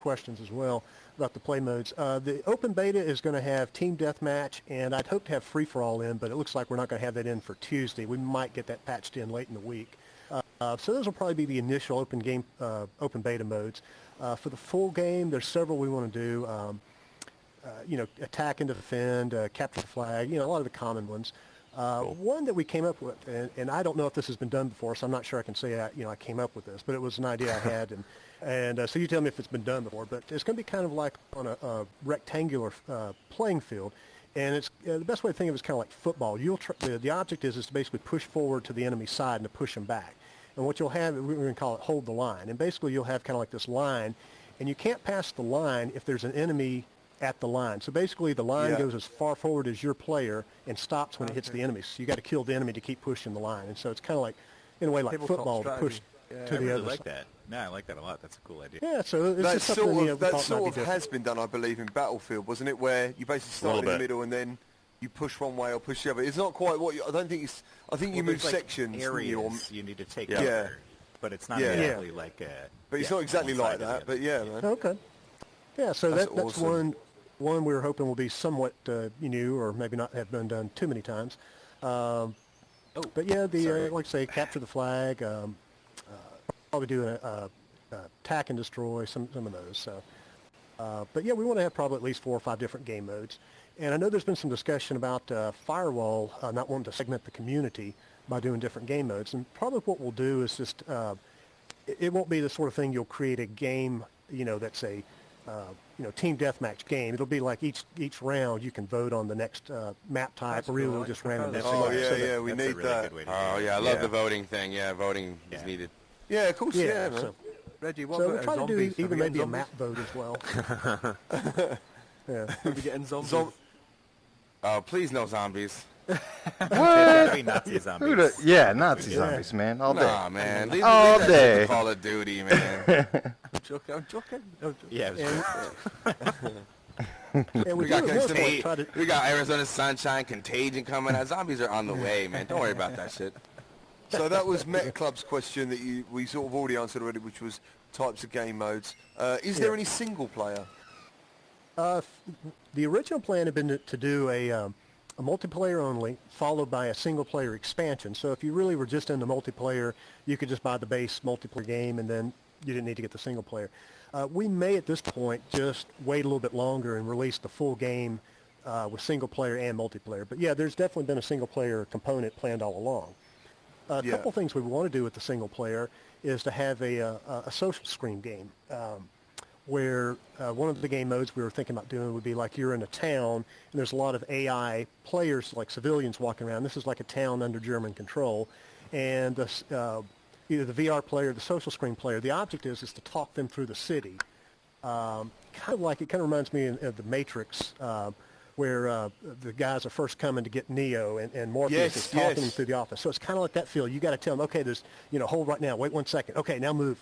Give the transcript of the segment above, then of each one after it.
questions as well about the play modes. The open beta is going to have team deathmatch, and I'd hope to have free-for-all in, but it looks like we're not going to have that in for Tuesday. We might get that patched in late in the week. So those will probably be the initial open beta modes. For the full game, there's several we want to do. Attack and defend, capture the flag, a lot of the common ones. One that we came up with, and I don't know if this has been done before, so I'm not sure I can say I came up with this, but it was an idea I had, and so you tell me if it's been done before. But it's going to be kind of like on a rectangular playing field, and it's the best way to think of it is kind of like football. The object is to basically push forward to the enemy side and to push them back. And what you'll have, we're going to call it hold the line, and basically you'll have kind of like this line, and you can't pass the line if there's an enemy at the line. So basically the line goes as far forward as your player and stops when it hits the enemy. So you got to kill the enemy to keep pushing the line. And so it's kind of like, in a way, like football to push to the other like side. that. No, I like that a lot. That's a cool idea. Yeah, so it's just something that sort of has been done, I believe, in Battlefield, wasn't it? Where you basically start in the middle and then you push one way or push the other. It's not quite what I don't think it's. I think you move sections. Areas you need to take over, but it's not exactly like a. But it's not exactly like that. But yeah, man. Okay. Yeah, so that's awesome. one we were hoping will be somewhat new, or maybe not have been done too many times. But yeah, like I say, capture the flag. Probably do attack and destroy some of those. So, but yeah, we want to have probably at least 4 or 5 different game modes. And I know there's been some discussion about Firewall not wanting to segment the community by doing different game modes. And probably what we'll do is just it won't be the sort of thing you'll create a game, that's a team deathmatch game. It'll be like each round you can vote on the next map type, or really just randomly. Oh yeah, we need that. Oh yeah, I love the voting thing. Yeah, voting is needed. Yeah, of course. Yeah, man. So, Reggie, so we'll try to do even maybe a map vote as well. Yeah, we'll be getting zombies. Oh, please no zombies. What? Nazi zombies. Nazi zombies, man. All day. Nah, man. Leave all that day. shit to Call of Duty, man. I'm joking. Yeah. And we got Arizona Sunshine, Contagion coming out. Zombies are on the way, man. Don't worry about that shit. So that was Met Club's question that we sort of already answered already, which was types of game modes. Is there any single player? The original plan had been to do a multiplayer only, followed by a single-player expansion. So if you really were just into multiplayer, you could just buy the base multiplayer game, and then you didn't need to get the single player. We may, at this point, just wait a little bit longer and release the full game with single-player and multiplayer. But yeah, there's definitely been a single-player component planned all along. A couple things we want to do with the single-player is to have a social screen game. Where one of the game modes we were thinking about doing would be like you're in a town and there's a lot of AI players, like civilians, walking around. This is like a town under German control, and either the VR player or the social screen player, the object is to talk them through the city. Kind of reminds me of the Matrix, where the guys are first coming to get Neo, and Morpheus is talking them through the office. So it's kind of like that feel. You got to tell them, okay, there's, hold right now, wait 1 second, okay, now move,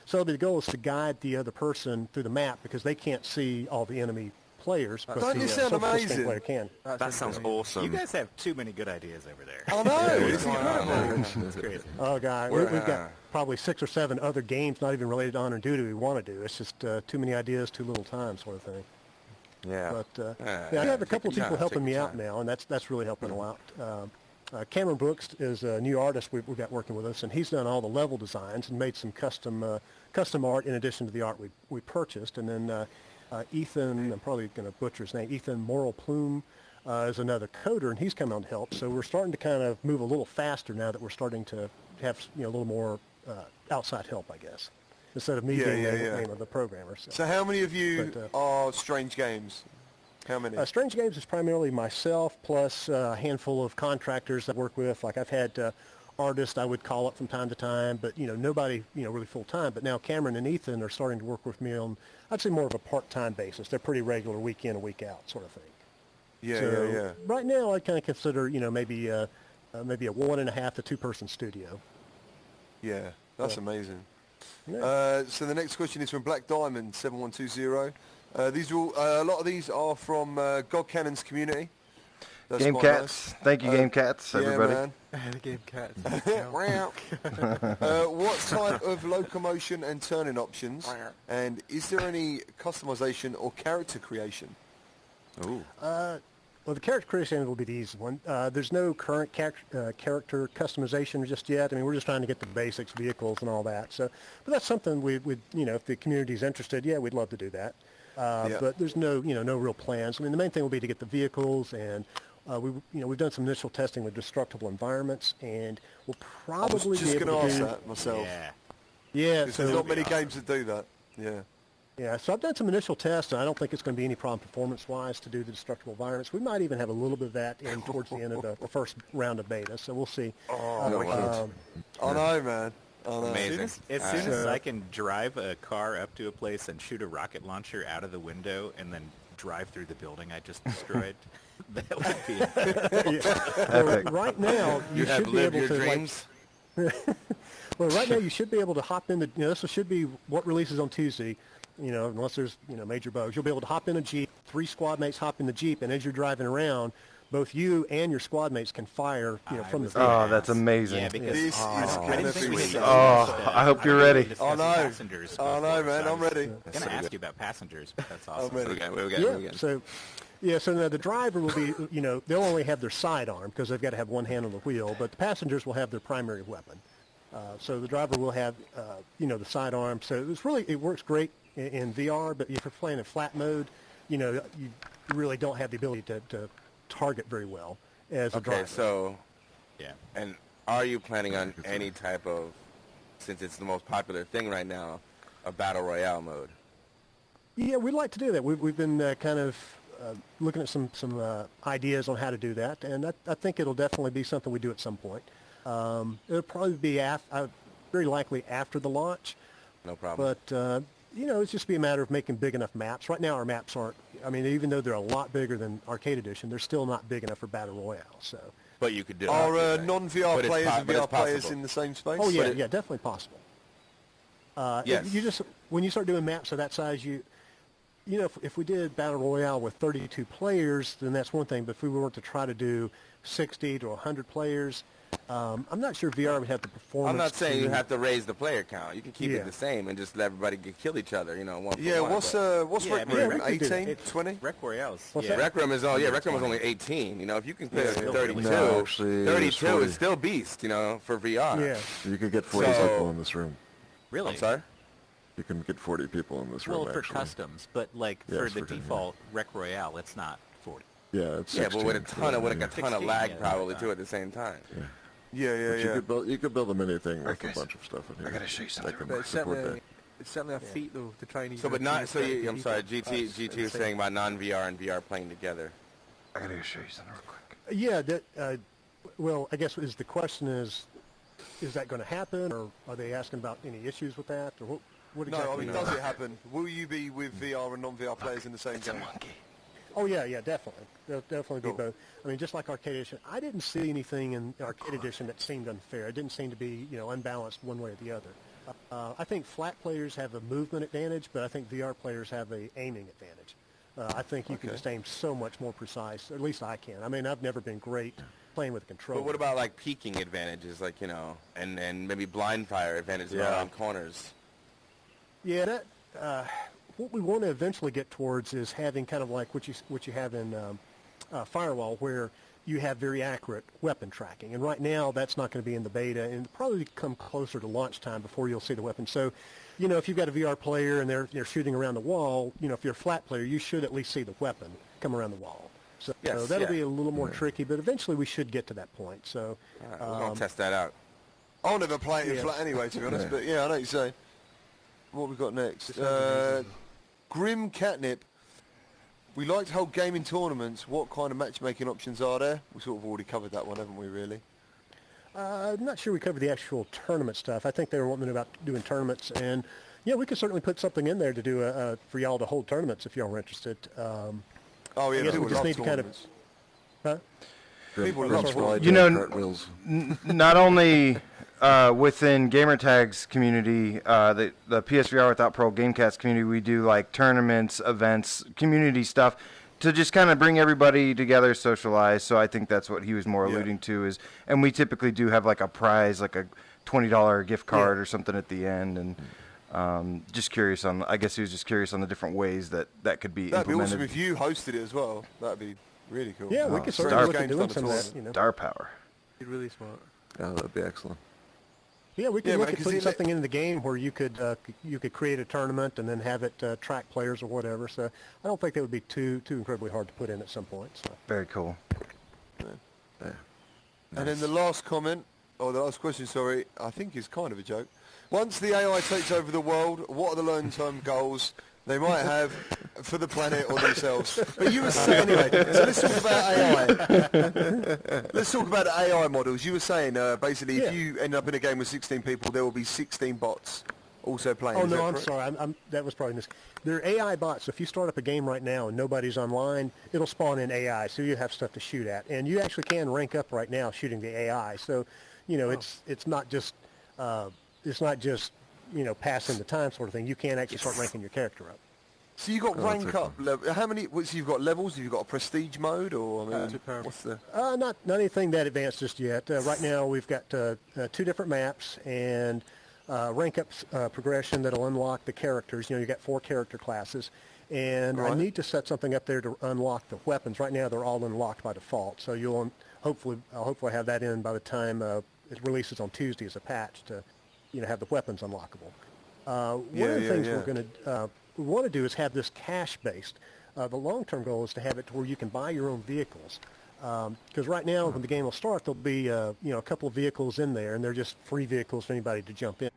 So the goal is to guide the other person through the map because they can't see all the enemy players. Don't you sound amazing? Player can. That sounds awesome. You guys have too many good ideas over there. I know, it's incredible. It's crazy. Oh, God, we've got probably 6 or 7 other games not even related to Honor and Duty we want to do. It's just too many ideas, too little time sort of thing. Yeah. But I have a couple of people helping me out now, and that's really helping a lot. Cameron Brooks is a new artist we've got working with us, and he's done all the level designs and made some custom art in addition to the art we purchased. And then Ethan, I'm probably going to butcher his name, Ethan Moral Plume is another coder, and he's come on to help. So we're starting to kind of move a little faster now that we're starting to have a little more outside help, I guess, instead of me being the name of the programmer. So how many of you are Strange Games? How many? Strange Games is primarily myself plus a handful of contractors I work with. Like I've had artists I would call up from time to time, but nobody really full time. But now Cameron and Ethan are starting to work with me on, I'd say, more of a part-time basis. They're pretty regular, week in and week out sort of thing. Yeah. Right now, I kind of consider maybe a 1.5 to 2 person studio. Yeah, that's amazing. Yeah. So the next question is from Black Diamond 7120. These are all, a lot of these are from God Cannon's community. That's Gamecats. Nice. Thank you, Gamecats, everybody. Man. The Gamecats. What type of locomotion and turning options, and is there any customization or character creation? Ooh. Well, the character creation will be the easy one. There's no current character customization just yet. I mean, we're just trying to get the basics, vehicles, and all that. So, but that's something we'd if the community's interested, yeah, we'd love to do that. But there's no real plans. I mean, the main thing will be to get the vehicles, and we've done some initial testing with destructible environments, and we'll probably be able to ask that myself. Yeah. So there's not many games that do that. Yeah. Yeah, so I've done some initial tests, and I don't think it's going to be any problem performance-wise to do the destructible environments. We might even have a little bit of that in towards the end of the first round of beta, so we'll see. I know, man. Amazing. As soon as I can drive a car up to a place and shoot a rocket launcher out of the window and then drive through the building I just destroyed, that would be epic. Right now, you should be able to dreams. Well, right now you should be able to hop in the. This should be what releases on Tuesday. Unless there's major bugs, you'll be able to hop in a Jeep. 3 squad mates hop in the Jeep, and as you're driving around, both you and your squad mates can fire from the vehicle. Oh, that's amazing. Yeah, because this is going to be so. I hope you're ready. I know, man. I'm ready. I'm going to ask you about passengers, but that's awesome. I'm ready. So now the driver will be, they'll only have their sidearm because they've got to have one hand on the wheel, but the passengers will have their primary weapon. So the driver will have, the sidearm. So it works great in VR, but if you're playing in flat mode, you really don't have the ability to target very well as a driver. Okay, so, and are you planning on any type of, since it's the most popular thing right now, a battle royale mode? Yeah, we'd like to do that. We've been kind of looking at some ideas on how to do that, and I think it'll definitely be something we do at some point. It'll probably be very likely after the launch. No problem. But it's just be a matter of making big enough maps. Right now, our maps aren't. I mean, even though they're a lot bigger than Arcade Edition, they're still not big enough for battle royale. So. But you could do. Are non-VR players and VR players in the same space? Oh yeah, definitely possible. Yes. You just when you start doing maps of that size, if we did battle royale with 32 players, then that's one thing. But if we were to try to do 60 to 100 players. I'm not sure VR would have the performance. I'm not saying you have to raise the player count. You can keep it the same and just let everybody kill each other. One. Yeah. What's Rec Room? 18, 20? Rec Royale's. Rec Room is Rec Room is only 18. If you can play 32 is still beast. For VR. Yeah. You could get 40 people in this room. Really? I'm sorry. You can get 40 people in this room. Well, for customs, but for the default Rec Royale, it's not 40. Yeah, it's 16, but with a ton of lag probably too at the same time. Yeah. You could build a mini thing with a bunch of stuff in here. I gotta show you something. But it's certainly a feat though to try and. So, but not so. I'm sorry. GT was saying about non-VR and VR playing together. I gotta show you something real quick. Yeah. Well, I guess the question is that going to happen, or are they asking about any issues with that, or what exactly? No, I mean, does it happen? Will you be with VR and non-VR players in the same game? Oh, yeah, definitely. There'll definitely be both. I mean, just like Arcade Edition, I didn't see anything in Arcade Edition that seemed unfair. It didn't seem to be, unbalanced one way or the other. I think flat players have a movement advantage, but I think VR players have a aiming advantage. I think you can just aim so much more precise, or at least I can. I mean, I've never been great playing with a controller. But what about, peeking advantages, and maybe blind fire advantages around corners? Yeah, what we want to eventually get towards is having kind of like what you have in Firewall, where you have very accurate weapon tracking. And right now, that's not going to be in the beta, and it'll probably come closer to launch time before you'll see the weapon. So, if you've got a VR player and they're shooting around the wall, if you're a flat player, you should at least see the weapon come around the wall. So, that'll be a little more tricky, but eventually we should get to that point. So, we're going to test that out. I'll never play it in flat anyway, to be honest, but I know what you're saying. What we got next? Grim Catnip. We like to hold gaming tournaments. What kind of matchmaking options are there? We sort of already covered that one, haven't we, really? I'm not sure we covered the actual tournament stuff. I think they were wanting about doing tournaments. And, we could certainly put something in there to do for y'all to hold tournaments if y'all were interested. I guess we just need to kind of... Huh? People love not only... within Gamertag's community, the PSVR without Parole Gamecats community, we do tournaments, events, community stuff to just kind of bring everybody together, socialize. So I think that's what he was more alluding to is, and we typically do have like a prize, like a $20 gift card or something at the end, and just curious on. I guess he was just curious on the different ways that could be That'd implemented. be awesome if you hosted it as well. That'd be really cool. Yeah, we could certainly look at doing some of that. You know. Star power. You're really smart. Yeah, that'd be excellent. Yeah, we could look at putting something into the game where you could create a tournament and then have it track players or whatever. So I don't think that would be too incredibly hard to put in at some point. So. Very cool. Yeah. And then the last comment, or the last question, sorry, I think is kind of a joke. Once the AI takes over the world, what are the long-term goals they might have for the planet or themselves? But you were saying, anyway, so let's talk about AI. Let's talk about the AI models. You were saying, basically, if you end up in a game with 16 people, there will be 16 bots also playing. Oh, no, I'm sorry. That was probably They're AI bots. So if you start up a game right now and nobody's online, it'll spawn in AI, so you have stuff to shoot at. And you actually can rank up right now shooting the AI. So, you know, it's not just passing the time sort of thing. You can actually start ranking your character up. So you got rank up. How many? So you've got levels. Have you got a prestige mode, or I mean, what's the? Not anything that advanced just yet. Right now we've got 2 different maps and rank up progression that'll unlock the characters. You know, you got 4 character classes, and I need to set something up there to unlock the weapons. Right now they're all unlocked by default. So I'll hopefully have that in by the time it releases on Tuesday as a patch to, have the weapons unlockable. One of the things we're going to want to do is have this cash-based. The long-term goal is to have it to where you can buy your own vehicles. Because right now, when the game will start, there'll be a couple of vehicles in there, and they're just free vehicles for anybody to jump in.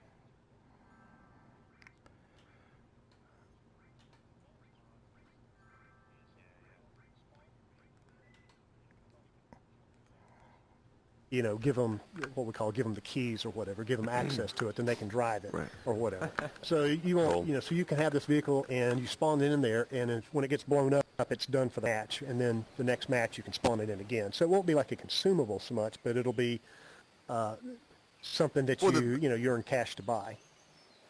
Give them give them the keys or whatever, give them access to it, then they can drive it or whatever. So you want, so you can have this vehicle and you spawn it in there, and when it gets blown up, it's done for the match, and then the next match you can spawn it in again. So it won't be like a consumable so much, but it'll be something that you earn cash to buy.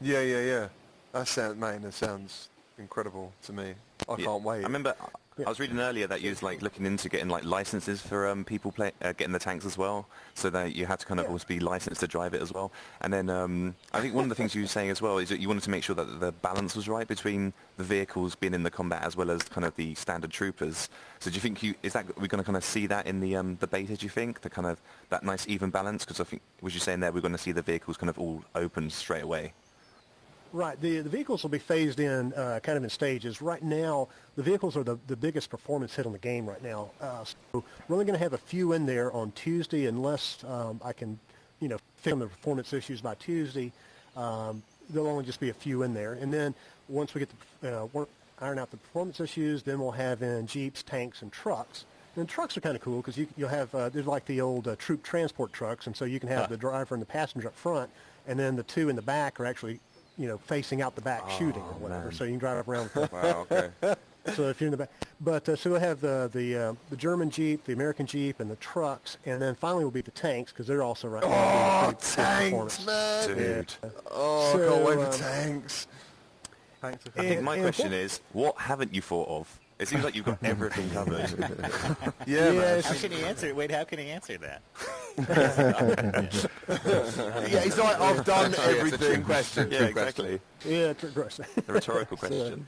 Yeah. That sounds incredible to me. I can't wait. I remember I was reading earlier that you was looking into getting licenses for people getting the tanks as well, so that you had to kind of also be licensed to drive it as well. And then I think one of the things you were saying as well is that you wanted to make sure that the balance was right between the vehicles being in the combat as well as kind of the standard troopers. So do you think we're going to kind of see that in the beta? Do you think the kind of that nice even balance? Because I think was you saying there we're going to see the vehicles kind of all open straight away? Right. The vehicles will be phased in kind of in stages. Right now, the vehicles are the biggest performance hit on the game right now. So we're only going to have a few in there on Tuesday unless I can, fix the performance issues by Tuesday. There'll only just be a few in there. And then once we get iron out the performance issues, then we'll have in Jeeps, tanks, and trucks. And trucks are kind of cool because you'll have, there's like the old troop transport trucks, and so you can have the driver and the passenger up front, and then the 2 in the back are actually facing out the back shooting or whatever, man. So you can drive around. Wow, okay. So if you're in the back, but so we'll have the German Jeep, the American Jeep, and the trucks, and then finally will be the tanks because they're also right now. Tanks, man! Dude. Yeah. I can't wait for tanks. I think my question is, what haven't you thought of? It seems like you've got everything covered. Man. How can he answer? Wait, how can he answer that? Yeah, he's like, I've done everything. Question. Yeah, exactly. Yeah, it's a question. A rhetorical question.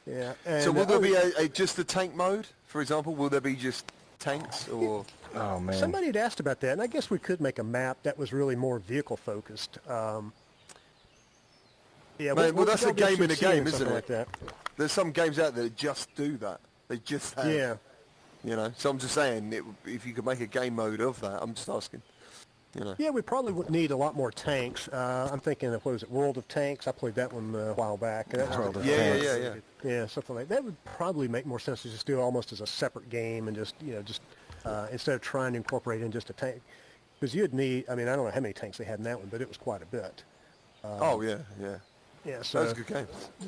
Yeah. So will there be just a tank mode, for example? Will there be just tanks or? Oh man. Somebody had asked about that, and I guess we could make a map that was really more vehicle focused. Yeah, well, that's a game in a game, isn't it? Like that. There's some games out there that just do that. They just have. Yeah. So I'm just saying, if you could make a game mode of that, I'm just asking. Yeah, we probably would need a lot more tanks. I'm thinking of, what was it, World of Tanks? I played that one a while back. Yeah, something like that. That would probably make more sense to just do it almost as a separate game and just, instead of trying to incorporate in just a tank. Because you'd need, I don't know how many tanks they had in that one, but it was quite a bit. Yeah, so that was a good game.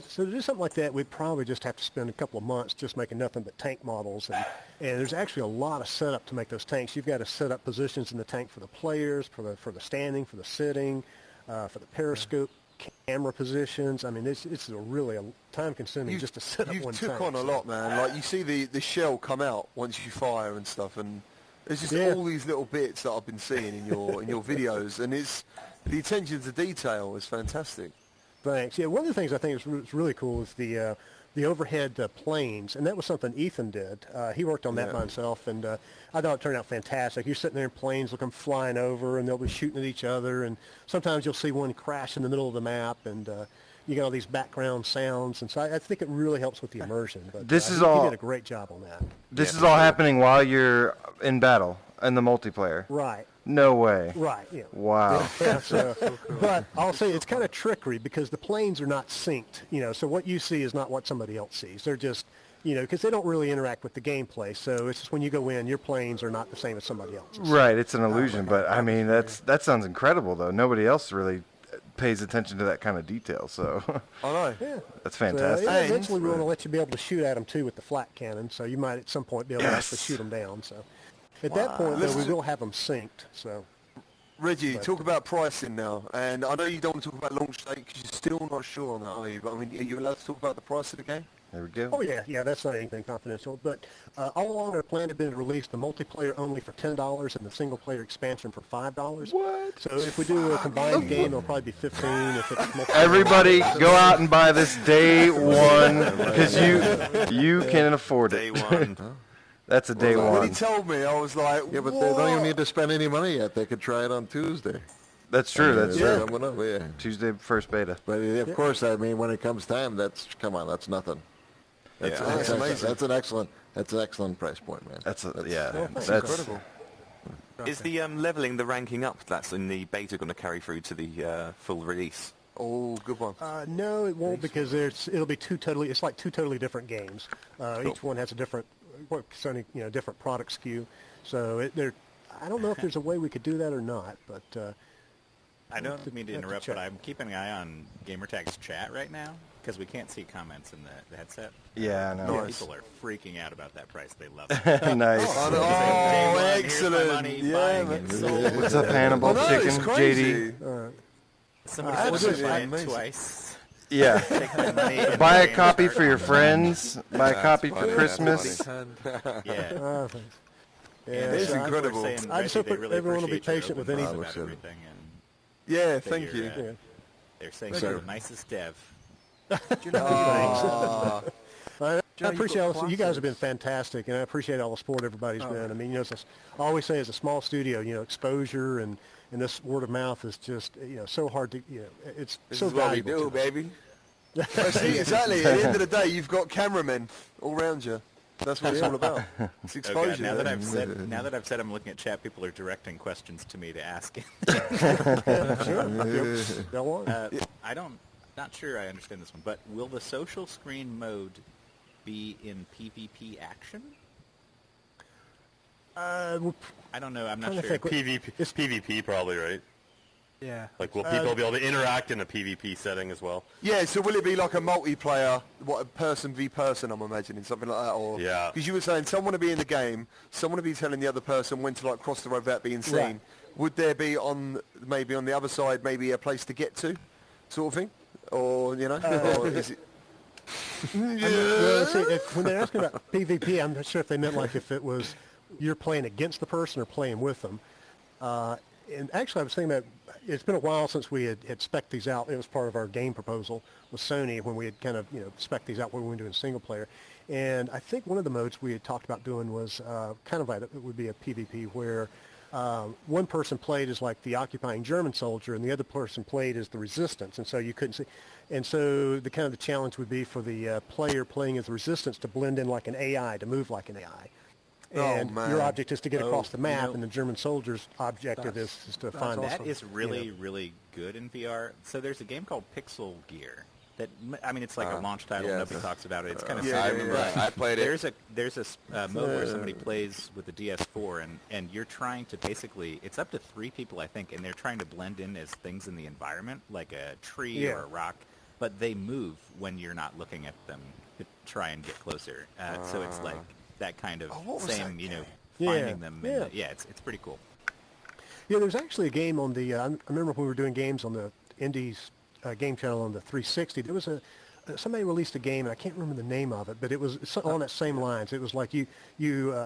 So to do something like that, we'd probably just have to spend a couple of months just making nothing but tank models, and there's actually a lot of setup to make those tanks. You've got to set up positions in the tank for the players, for the standing, for the sitting, for the periscope camera positions. I mean, it's really a time-consuming just to set up one You took tank, on a lot, man. Like, you see the shell come out once you fire and stuff, and there's just all these little bits that I've been seeing in your videos, and it's the attention to detail is fantastic. Thanks. Yeah, one of the things I think is really cool is the overhead planes, and that was something Ethan did. He worked on that by himself, and I thought it turned out fantastic. You're sitting there in planes looking flying over, and they'll be shooting at each other, and sometimes you'll see one crash in the middle of the map, and you get all these background sounds, and so I think it really helps with the immersion. But This is he all- did a great job on that. This is all happening while you're in battle in the multiplayer. Right. No way. Right. Yeah. Wow. Yeah, but I'll say it's kind of trickery because the planes are not synced, so what you see is not what somebody else sees. They're just, because they don't really interact with the gameplay. So it's just when you go in, your planes are not the same as somebody else's. Right, it's an illusion, but I mean that sounds incredible though. Nobody else really pays attention to that kind of detail, so I know. Yeah. that's fantastic. So, eventually we want to let you be able to shoot at them too with the flat cannon, so you might at some point be able to actually shoot them down. So at that point, though, we will have them synced. So. Reggie, talk about pricing now, and I know you don't want to talk about launch date because you're still not sure on that, are you? But I mean, are you allowed to talk about the price of the game? There we go. Oh yeah, that's not anything confidential. But all along, our plan had been to release the multiplayer only for $10 and the single player expansion for $5. What? So if we do a combined game, it'll probably be 15. If it's multiplayer. Everybody, go out and buy this day one because you can afford it. Day one. That's a day When one. he told me, I was like, Yeah, but they don't even need to spend any money yet. They could try it on Tuesday. That's true. That's true. Coming up, yeah. Tuesday first beta. But of course, I mean, when it comes time, that's nothing. That's, Yeah. that's, That's amazing. that's an excellent price point, man. That's That's that's incredible. Is the leveling, the ranking up that's in the beta going to carry through to the full release? Oh, good one. No, it won't because it'll be it's like two totally different games. Each one has a different, different product SKU. So I don't know if there's a way we could do that or not, but. I don't mean to have to interrupt, check. but I'm keeping an eye on Gamertag's chat right now because we can't see comments in the headset. yeah, I know. People are freaking out about that price. They love it. Nice. Oh, excellent. Money, Yeah, buying man. it, sold it. What's up, Hannibal Oh, no, it's Chicken? crazy. JD. Somebody Absolutely said buy it amazing. twice. Yeah. Take the money and Buy a the copy games for your are friends. Buy a copy for funny, Christmas. that's Yeah. Thanks. And Yeah, It's so people are incredible. saying, I just Reggie, hope they really everyone will be appreciate your patient with openness any- about everything, and Yeah, that thank you. you're, Yeah. They're saying Sir. you're the nicest dev. I Joe, you've appreciate got all you guys have been classics. fantastic, and I appreciate all the support everybody's been. I mean, I always say as a small studio, exposure and this word of mouth is just, so hard to, it's This so is what we valuable. do, to us. baby. See, exactly. At the end of the day, you've got cameramen all around you. That's what it's all about. It's Oh, exposure. God, now that I've said I'm looking at chat, people are directing questions to me to ask. Go on. Not sure I understand this one, but will the social screen mode be in PvP action? I don't know. I'm not trying to sure. think. It's PvP probably, right? Yeah. Like, will people be able to interact in a PvP setting as well? Yeah, so will it be like a multiplayer, a person v person, I'm imagining, something like that? Or Yeah. Because you were saying someone to be in the game, someone to be telling the other person when to cross the road without being seen. Right. Would there be maybe on the other side, maybe a place to get to, sort of thing? Or, or is it... Well, see, when they're asking about PvP, I'm not sure if they meant like if it was you're playing against the person or playing with them. And actually, I was thinking that it's been a while since we had spec'd these out. It was part of our game proposal with Sony when we had kind of, spec'd these out when we were doing single player. And I think one of the modes we had talked about doing was kind of like it would be a PvP where one person played as like the occupying German soldier and the other person played as the resistance. And so you couldn't see. And so the challenge would be for the player playing as the resistance to blend in like an AI, to move like an AI. And man. your object is to get across the map, you know, and the German soldier's objective is to find That awesome. is really, really good in VR. So there's a game called Pixel Gear. It's like a launch title. yeah, Nobody talks about it. It's kind of yeah, I yeah, remember. yeah. I played it. There's a mode where somebody plays with the DS4, and you're trying to basically, it's up to 3 people, I think, and they're trying to blend in as things in the environment, like a tree or a rock, but they move when you're not looking at them to try and get closer. So it's like that kind of what was same, that finding them. Yeah. It's pretty cool. Yeah, there's actually a game on the. I remember when we were doing games on the Indies game channel on the 360, there was somebody released a game, and I can't remember the name of it, but it was on that same lines. It was like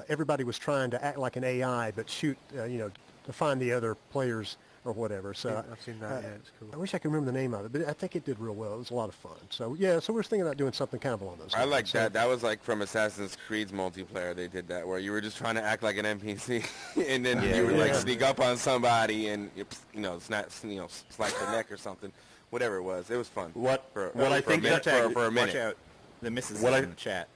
everybody was trying to act like an AI, but shoot, to find the other players or whatever. So I've seen that. Yeah, it's cool. I wish I could remember the name of it, but I think it did real well. It was a lot of fun. So yeah, so we're thinking about doing something kind of along those lines. I like that. That was like from Assassin's Creed's multiplayer. They did that where you were just trying to act like an NPC, and then you would like sneak up on somebody and slice their neck or something. Whatever it was fun. What I think for a minute. Watch out, the missus is in the chat.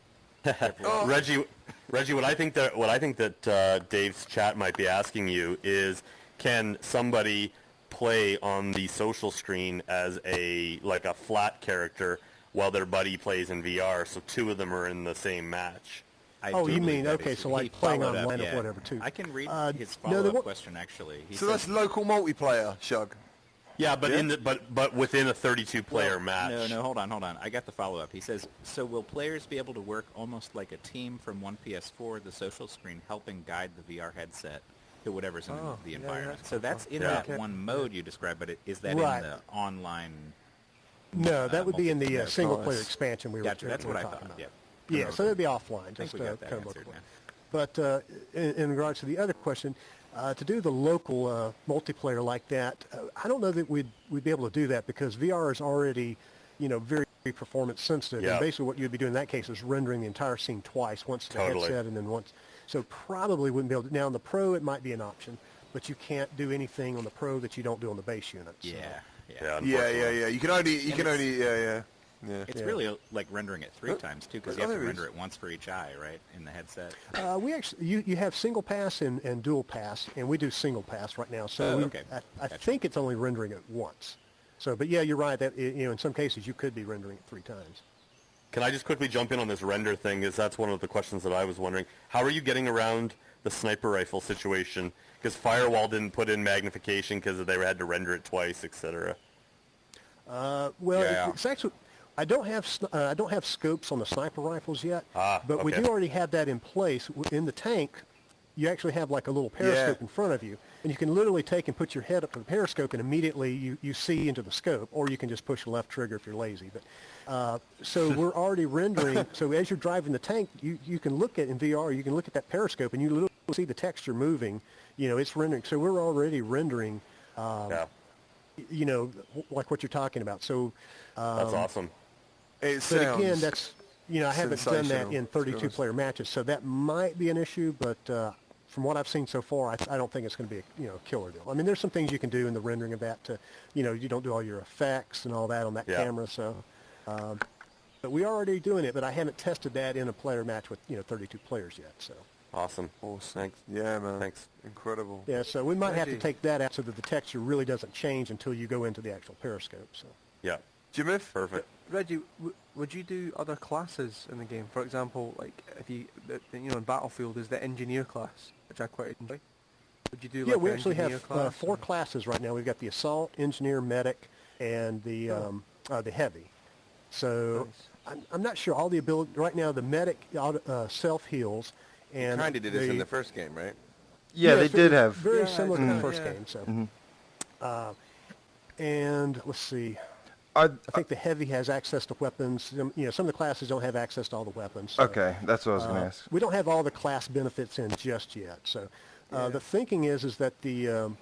Reggie, what I think that Dave's chat might be asking you is, can somebody play on the social screen as a flat character while their buddy plays in VR, so two of them are in the same match? You mean, okay, so like playing online or whatever, too. I can read his follow-up question, actually. So that's local multiplayer, Shug? Yeah, but within a 32-player match. No, hold on. I got the follow-up. He says, so will players be able to work almost like a team from one PS4, the social screen, helping guide the VR headset to whatever's in the environment? So that's in that one mode you described, but is that in the online? No, that would be in the single-player expansion we were talking about. That's what I thought, yeah. Yeah, so that'd be offline. I think we got that answered now. But in regards to the other question, to do the local multiplayer like that, I don't know that we'd be able to do that because VR is already, very performance sensitive. Yeah. And basically what you'd be doing in that case is rendering the entire scene twice, once the headset and then once. So probably wouldn't be able to. Now on the Pro it might be an option, but you can't do anything on the Pro that you don't do on the base unit. So. Yeah. You can only. It's really like rendering it 3 times too, because you have to render it once for each eye, right, in the headset. We actually, you have single pass and dual pass, and we do single pass right now. So I think it's only rendering it once. So, but yeah, you're right that in some cases you could be rendering it 3 times. Can I just quickly jump in on this render thing? Is that's one of the questions that I was wondering. How are you getting around the sniper rifle situation? Because Firewall didn't put in magnification because they had to render it twice, etc. It's actually. I don't have scopes on the sniper rifles yet, but we do already have that in place. In the tank, you actually have like a little periscope in front of you, and you can literally take and put your head up to the periscope, and immediately you see into the scope, or you can just push the left trigger if you're lazy. But so we're already rendering. So as you're driving the tank, you can look at in VR, you can look at that periscope, and you literally see the texture moving. It's rendering. So we're already rendering. Like what you're talking about. So that's awesome. But again, that's I haven't done that in 32-player matches, so that might be an issue. But from what I've seen so far, I don't think it's going to be a killer deal. I mean, there's some things you can do in the rendering of that to, you don't do all your effects and all that on that camera. So, but we are already doing it, but I haven't tested that in a player match with 32 players yet. So. Awesome. Thanks. Yeah, man. Thanks. Incredible. Yeah, so we might have to take that out so that the texture really doesn't change until you go into the actual periscope. So. Yeah. Jimmy? Perfect. Reggie, would you do other classes in the game? For example, like if in Battlefield is the engineer class, which I quite enjoy. Would you do like we actually have class 4 classes right now. We've got the assault, engineer, medic, and the heavy. So I'm not sure all the ability right now. The medic self heals. And you kind of did this in the first game, right? Yeah, they did have. Very similar to the first game. So, and let's see. I think the heavy has access to weapons. Some of the classes don't have access to all the weapons. So, okay, that's what I was going to ask. We don't have all the class benefits in just yet. So, the thinking is that the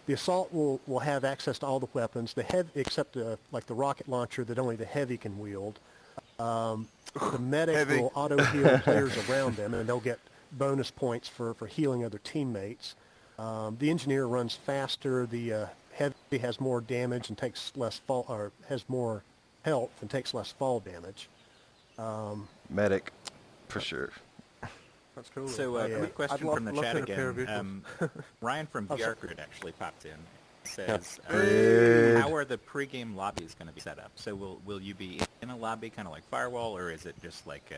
assault will have access to all the weapons. The heavy, except like the rocket launcher that only the heavy can wield. The medic will auto-heal players around them, and they'll get bonus points for healing other teammates. The engineer runs faster. The heavy has more damage and takes less fall, or has more health and takes less fall damage. Medic, for sure. That's cool. So, quick question from the chat again. Ryan from VR Grid actually popped in. Says, how are the pregame lobbies going to be set up? So will you be in a lobby kind of like Firewall, or is it just like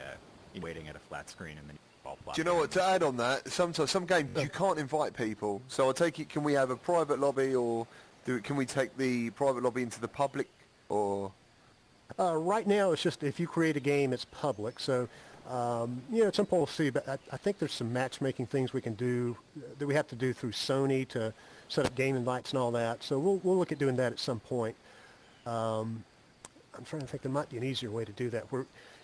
you waiting at a flat screen and then you all plop? Do you know what, to add on that, sometimes some games you can't invite people. So I take it, can we have a private lobby, or can we take the private lobby into the public, or? Right now it's just if you create a game, it's public. So at some point we'll see, but I think there's some matchmaking things we can do that we have to do through Sony to set up game invites and all that. So we'll look at doing that at some point. I'm trying to think there might be an easier way to do that.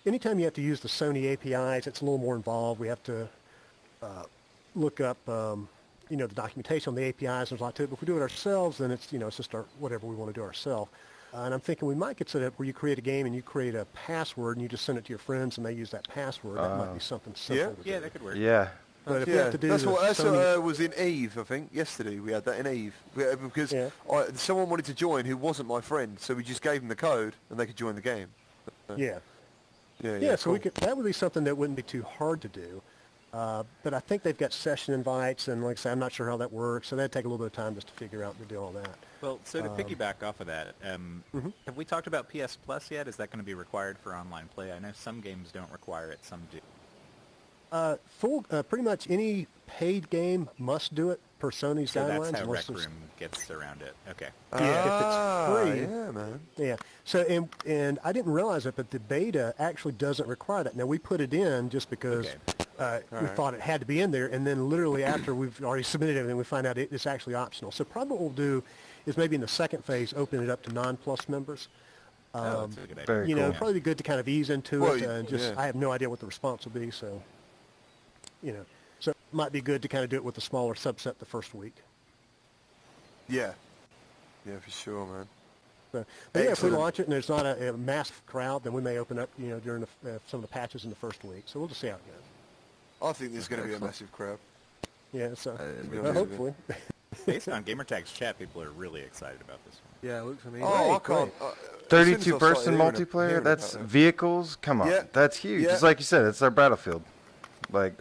Anytime you have to use the Sony APIs, it's a little more involved. We have to look up, the documentation on the APIs and a lot to it. But if we do it ourselves, then it's, it's just whatever we want to do ourselves. And I'm thinking we might get set up where you create a game and you create a password and you just send it to your friends and they use that password. That might be something simple. Yeah, that could work. Yeah. But if we have to do that's what Sony... was in Eve, I think. Yesterday we had that in Eve because someone wanted to join who wasn't my friend, so we just gave them the code and they could join the game. Yeah. So cool. That would be something that wouldn't be too hard to do. But I think they've got session invites, and like I say, I'm not sure how that works, so that'd take a little bit of time just to figure out and do all that. Well, so to piggyback off of that, have we talked about PS Plus yet? Is that going to be required for online play? I know some games don't require it, some do. Pretty much any paid game must do it per Sony's guidelines. That's how Rec Room gets around it. Okay. Yeah, if it's free. Yeah, man. Yeah. So, and I didn't realize it, but the beta actually doesn't require that. Now, we put it in just because we thought it had to be in there, and then literally after we've already submitted everything, we find out it's actually optional. So probably what we'll do is maybe in the second phase, open it up to non-Plus members. That's a good idea. Very cool. Probably be good to kind of ease into it, and I have no idea what the response will be, so, so it might be good to kind of do it with a smaller subset the first week. Yeah. Yeah, for sure, man. But if we launch it and there's not a massive crowd, then we may open up, during some of the patches in the first week. So we'll just see how it goes. I think there's going to be a massive crowd. Yeah, so hopefully. Based on Gamertag's chat, people are really excited about this one. Yeah, it looks amazing. Oh, I can't. 32-person multiplayer? That's vehicles? Come on. Yeah. That's huge. Yeah. Just like you said, it's our Battlefield. Like,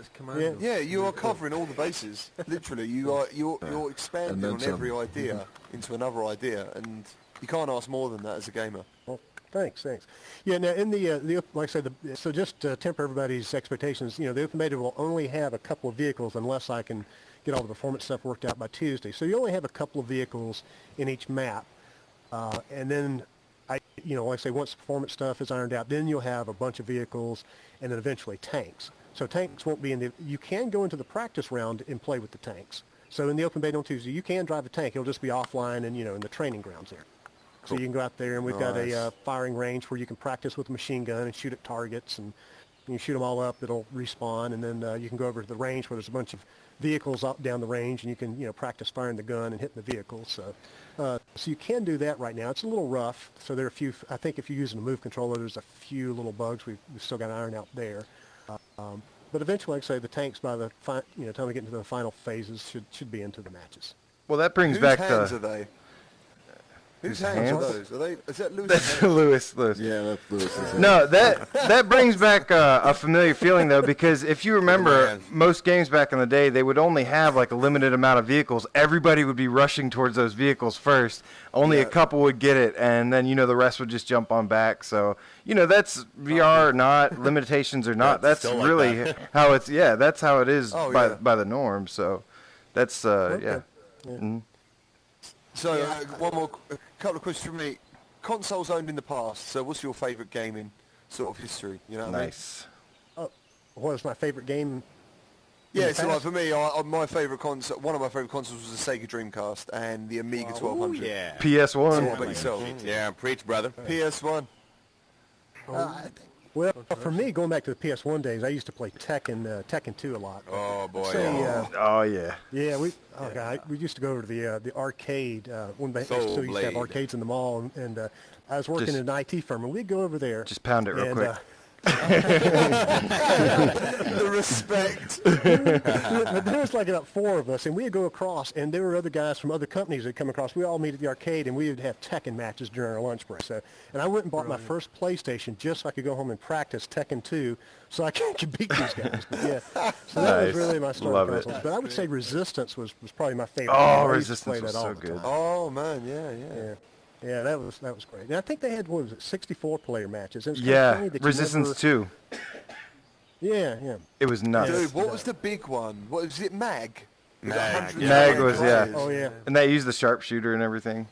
yeah, you are covering all the bases. Literally, you're expanding on every idea into another idea, and you can't ask more than that as a gamer. Well, thanks. Yeah, now in the like I said, so just to temper everybody's expectations, the open beta will only have a couple of vehicles unless I can get all the performance stuff worked out by Tuesday. So you only have a couple of vehicles in each map, and then like I say, once the performance stuff is ironed out, then you'll have a bunch of vehicles, and then eventually tanks. So tanks won't be you can go into the practice round and play with the tanks. So in the open beta on Tuesday, you can drive a tank. It'll just be offline and, in the training grounds there. Cool. So you can go out there, and we've got a firing range where you can practice with a machine gun and shoot at targets, and you shoot them all up, it'll respawn, and then you can go over to the range where there's a bunch of vehicles up down the range, and you can, practice firing the gun and hitting the vehicles. So you can do that right now. It's a little rough, so there are a few, I think if you're using a move controller, there's a few little bugs we've still got to iron out there. But eventually, like I say, the tanks by the time we get into the final phases should be into the matches. well, that brings Whose back hands the... are they? Whose Whose hands are hands? those? Are they? Is that Lewis? That's Lewis. Yeah, that's Lewis's. No, that brings back a familiar feeling, though, because if you remember, most games back in the day, they would only have like a limited amount of vehicles. Everybody would be rushing towards those vehicles first. Only a couple would get it, and then, the rest would just jump on back. So, that's VR or not, limitations or not. That's really that. how it's, that's how it is by the norm. So, that's, Okay. Mm-hmm. So a couple of questions from me. Consoles owned in the past. So what's your favourite gaming sort of history? You know what Nice. What was my favorite game? Yeah, so like for me, my favourite console, one of my favourite consoles was the Sega Dreamcast and the Amiga 1200. Yeah. PS1. What about yourself? Yeah, preach, brother. PS1. Well, for me, going back to the PS1 days, I used to play Tekken 2 a lot. Oh, boy. Oh, yeah. Yeah, we used to go over to the arcade when they still used to have arcades in the mall, and I was working in an IT firm, and we'd go over there. Just pound it real quick. The respect. But there was like about 4 of us, and we'd go across, and there were other guys from other companies that come across. We all meet at the arcade, and we would have Tekken matches during our lunch break. And I went and bought my first PlayStation just so I could go home and practice Tekken 2 so I could beat these guys. But yeah, so that was really my start of consoles. But I would say Resistance was probably my favorite. Oh, Resistance was so good. Oh, man, yeah. Yeah, that was great. And I think they had, 64 player matches. Yeah, Resistance 2. Yeah. It was nuts. Dude, what was the big one? What was it? Mag. Mag was, yeah. Oh, yeah. And they used the sharpshooter and everything.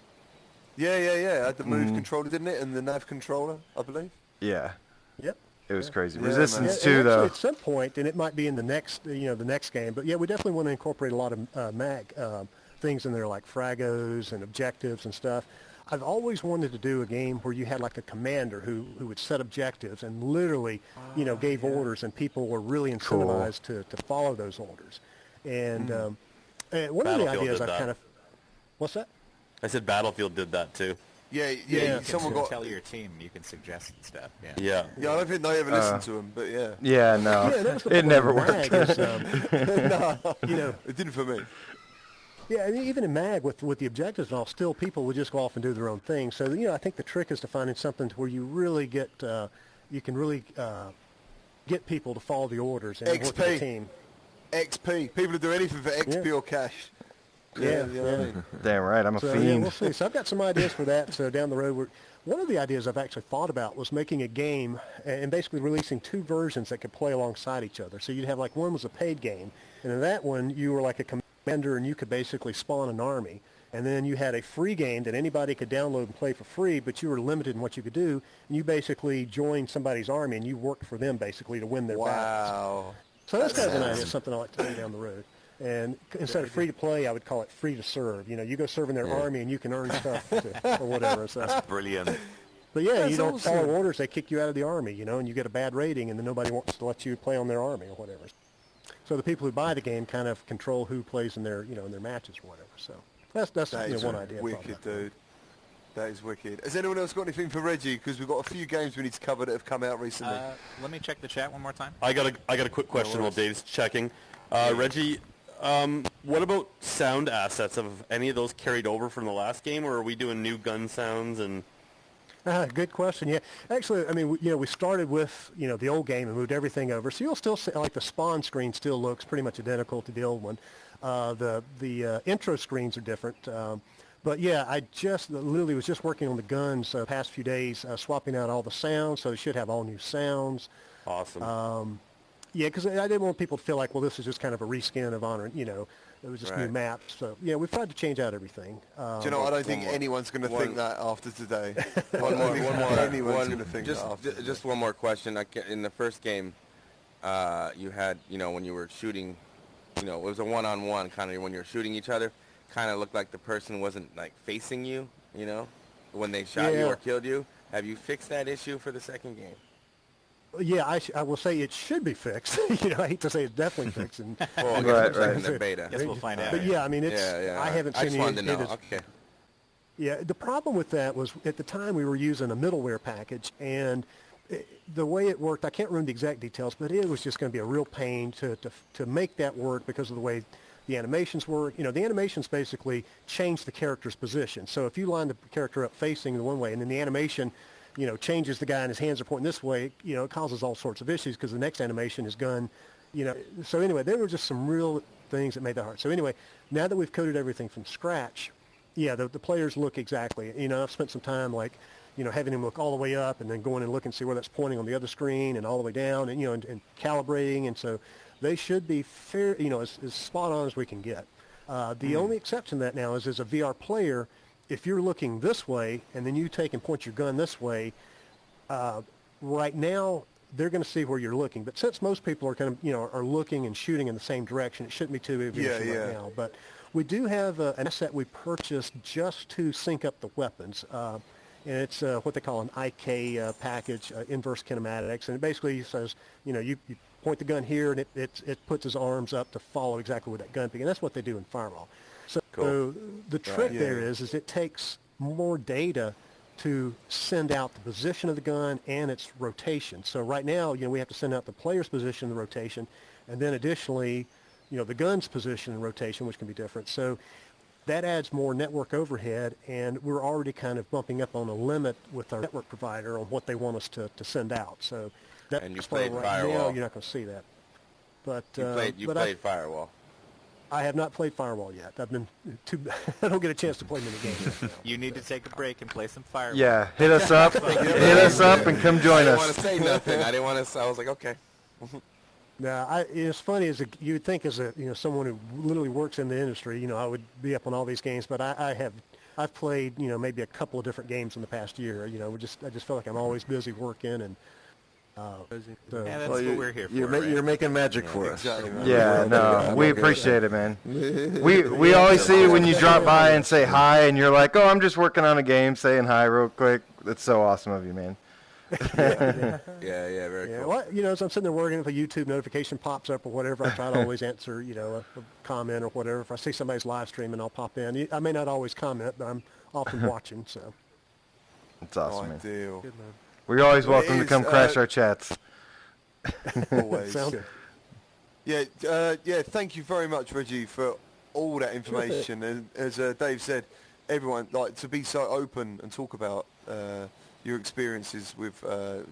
Yeah. It had the move controller, didn't it? And the nav controller, I believe. Yeah. Yep. It was crazy. Yeah, Resistance Yeah, 2, though. At some point, and it might be in the next game, but yeah, we definitely want to incorporate a lot of mag things in there, like fragos and objectives and stuff. I've always wanted to do a game where you had like a commander who would set objectives and literally, gave orders, and people were really incentivized to follow those orders. And one of the ideas I've kind of... What's that? I said Battlefield did that too. Yeah. Someone got tell your team. You can suggest stuff. Yeah. I don't think they ever listened to him, but yeah. Yeah, no, it never worked. No, it didn't for me. Yeah, and even in MAG with the objectives and all, still people would just go off and do their own thing. So I think the trick is to finding something where you really get you can really get people to follow the orders and work as a team. XP. People who do anything for XP or cash. Yeah. Damn right, I'm a fiend. Yeah, we'll see. So I've got some ideas for that. So down the road, one of the ideas I've actually thought about was making a game and basically releasing 2 versions that could play alongside each other. So you'd have like one was a paid game, and in that one you were like a commander and you could basically spawn an army. And then you had a free game that anybody could download and play for free, but you were limited in what you could do. And you basically joined somebody's army and you worked for them basically to win their battles. So that's kind of an idea, something I like to do down the road. And instead of free to play, I would call it free to serve. You go serve in their army and you can earn stuff or whatever. So that's brilliant. But yeah, you don't follow orders, they kick you out of the army, and you get a bad rating, and then nobody wants to let you play on their army or whatever. So the people who buy the game kind of control who plays in their, in their matches or whatever. So that's one idea. Wicked, dude. That is wicked. Has anyone else got anything for Reggie? Because we've got a few games we need to cover that have come out recently. Let me check the chat one more time. I got a quick question while Dave's checking. Reggie, what about sound assets? Have any of those carried over from the last game, or are we doing new gun sounds and... Good question. Yeah, actually, I mean, we started with the old game and moved everything over. So you'll still see, like, the spawn screen still looks pretty much identical to the old one. The intro screens are different. But yeah, I literally was just working on the guns the past few days, swapping out all the sounds. So it should have all new sounds. Awesome. Yeah, because I didn't want people to feel like, well, this is just kind of a reskin of Honor. It was just new maps. So yeah, we've tried to change out everything. Do you know? I don't think anyone's going to think that after today. Just one more question. In the first game, you had when you were shooting, it was a one-on-one kind of when you were shooting each other. Kind of looked like the person wasn't like facing you. When they shot you or killed you. Have you fixed that issue for the second game? Yeah, I will say it should be fixed. I hate to say it's definitely fixed. And, right. In the beta. Guess we'll find out. But yeah, I mean, I haven't seen I just wanted to know. Okay. Yeah, the problem with that was at the time we were using a middleware package, and the way it worked, I can't remember the exact details, but it was just going to be a real pain to make that work because of the way the animations work. The animations basically change the character's position. So if you line the character up facing the one way, and then the animation changes the guy and his hands are pointing this way, it causes all sorts of issues because the next animation is gun, So anyway, there were just some real things that made that hard. So anyway, now that we've coded everything from scratch, the players look exactly. I've spent some time having them look all the way up and then going and look and see where that's pointing on the other screen and all the way down and, and calibrating. And so they should be fair, as spot on as we can get. The only exception to that now is as a VR player, if you're looking this way and then you take and point your gun this way, right now they're going to see where you're looking. But since most people are kind of, are looking and shooting in the same direction, it shouldn't be too big of an issue right now. But we do have an asset we purchased just to sync up the weapons. And it's what they call an IK package, inverse kinematics. And it basically says, you point the gun here and it puts his arms up to follow exactly where that gun is. And that's what they do in Firewall. So the trick there is it takes more data to send out the position of the gun and its rotation. So right now, we have to send out the player's position and rotation, and then additionally, the gun's position and rotation, which can be different. So that adds more network overhead, and we're already kind of bumping up on a limit with our network provider on what they want us to send out. So that's why right now you're not going to see that. But you played Firewall. I have not played Firewall yet. I've been I don't get a chance to play many games right now. You need to take a break and play some Firewall. Yeah, hit us up, and come join us. I didn't want to say nothing. I was like, okay. Now, it's funny you would think as someone who literally works in the industry, I would be up on all these games, but I've played maybe a couple of different games in the past year. I just feel like I'm always busy working and. That's what we're here for. You're making magic for us. Exactly, man. Yeah, no, we appreciate it, man. We always see you when you drop by and say hi, and you're like, oh, I'm just working on a game, saying hi real quick. That's so awesome of you, man. Yeah, very cool. Well, as I'm sitting there working, if a YouTube notification pops up or whatever, I try to always answer, a comment or whatever. If I see somebody's live streaming, I'll pop in. I may not always comment, but I'm often watching, so. It's awesome, man. Ideal. Good, man. We're always welcome to come crash our chats. Always. Sounds good. Yeah, thank you very much, Reggie, for all that information. And as Dave said, everyone, to be so open and talk about your experiences with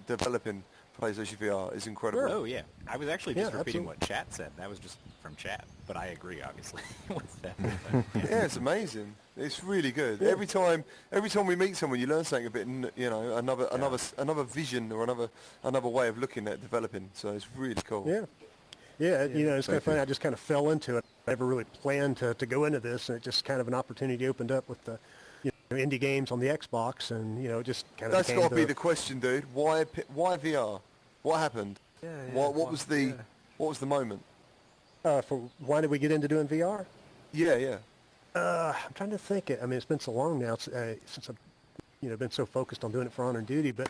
developing PlayStation VR is incredible. Oh, yeah. I was actually just repeating absolutely. what chat said. That was just from chat. But I agree, obviously, with that. Yeah, it's amazing. It's really good. Every time we meet someone, you learn something a bit, another vision or another way of looking at developing. So it's really cool. Yeah, it's kind of funny. I just kind of fell into it. I never really planned to go into this, and it just kind of an opportunity opened up with the indie games on the Xbox, and it just kind of. That's got to be the question, dude. Why VR? What happened? What was the moment? For why did we get into doing VR? Yeah. I'm trying to think. I mean, it's been so long now since I've been so focused on doing it for Honor and Duty, but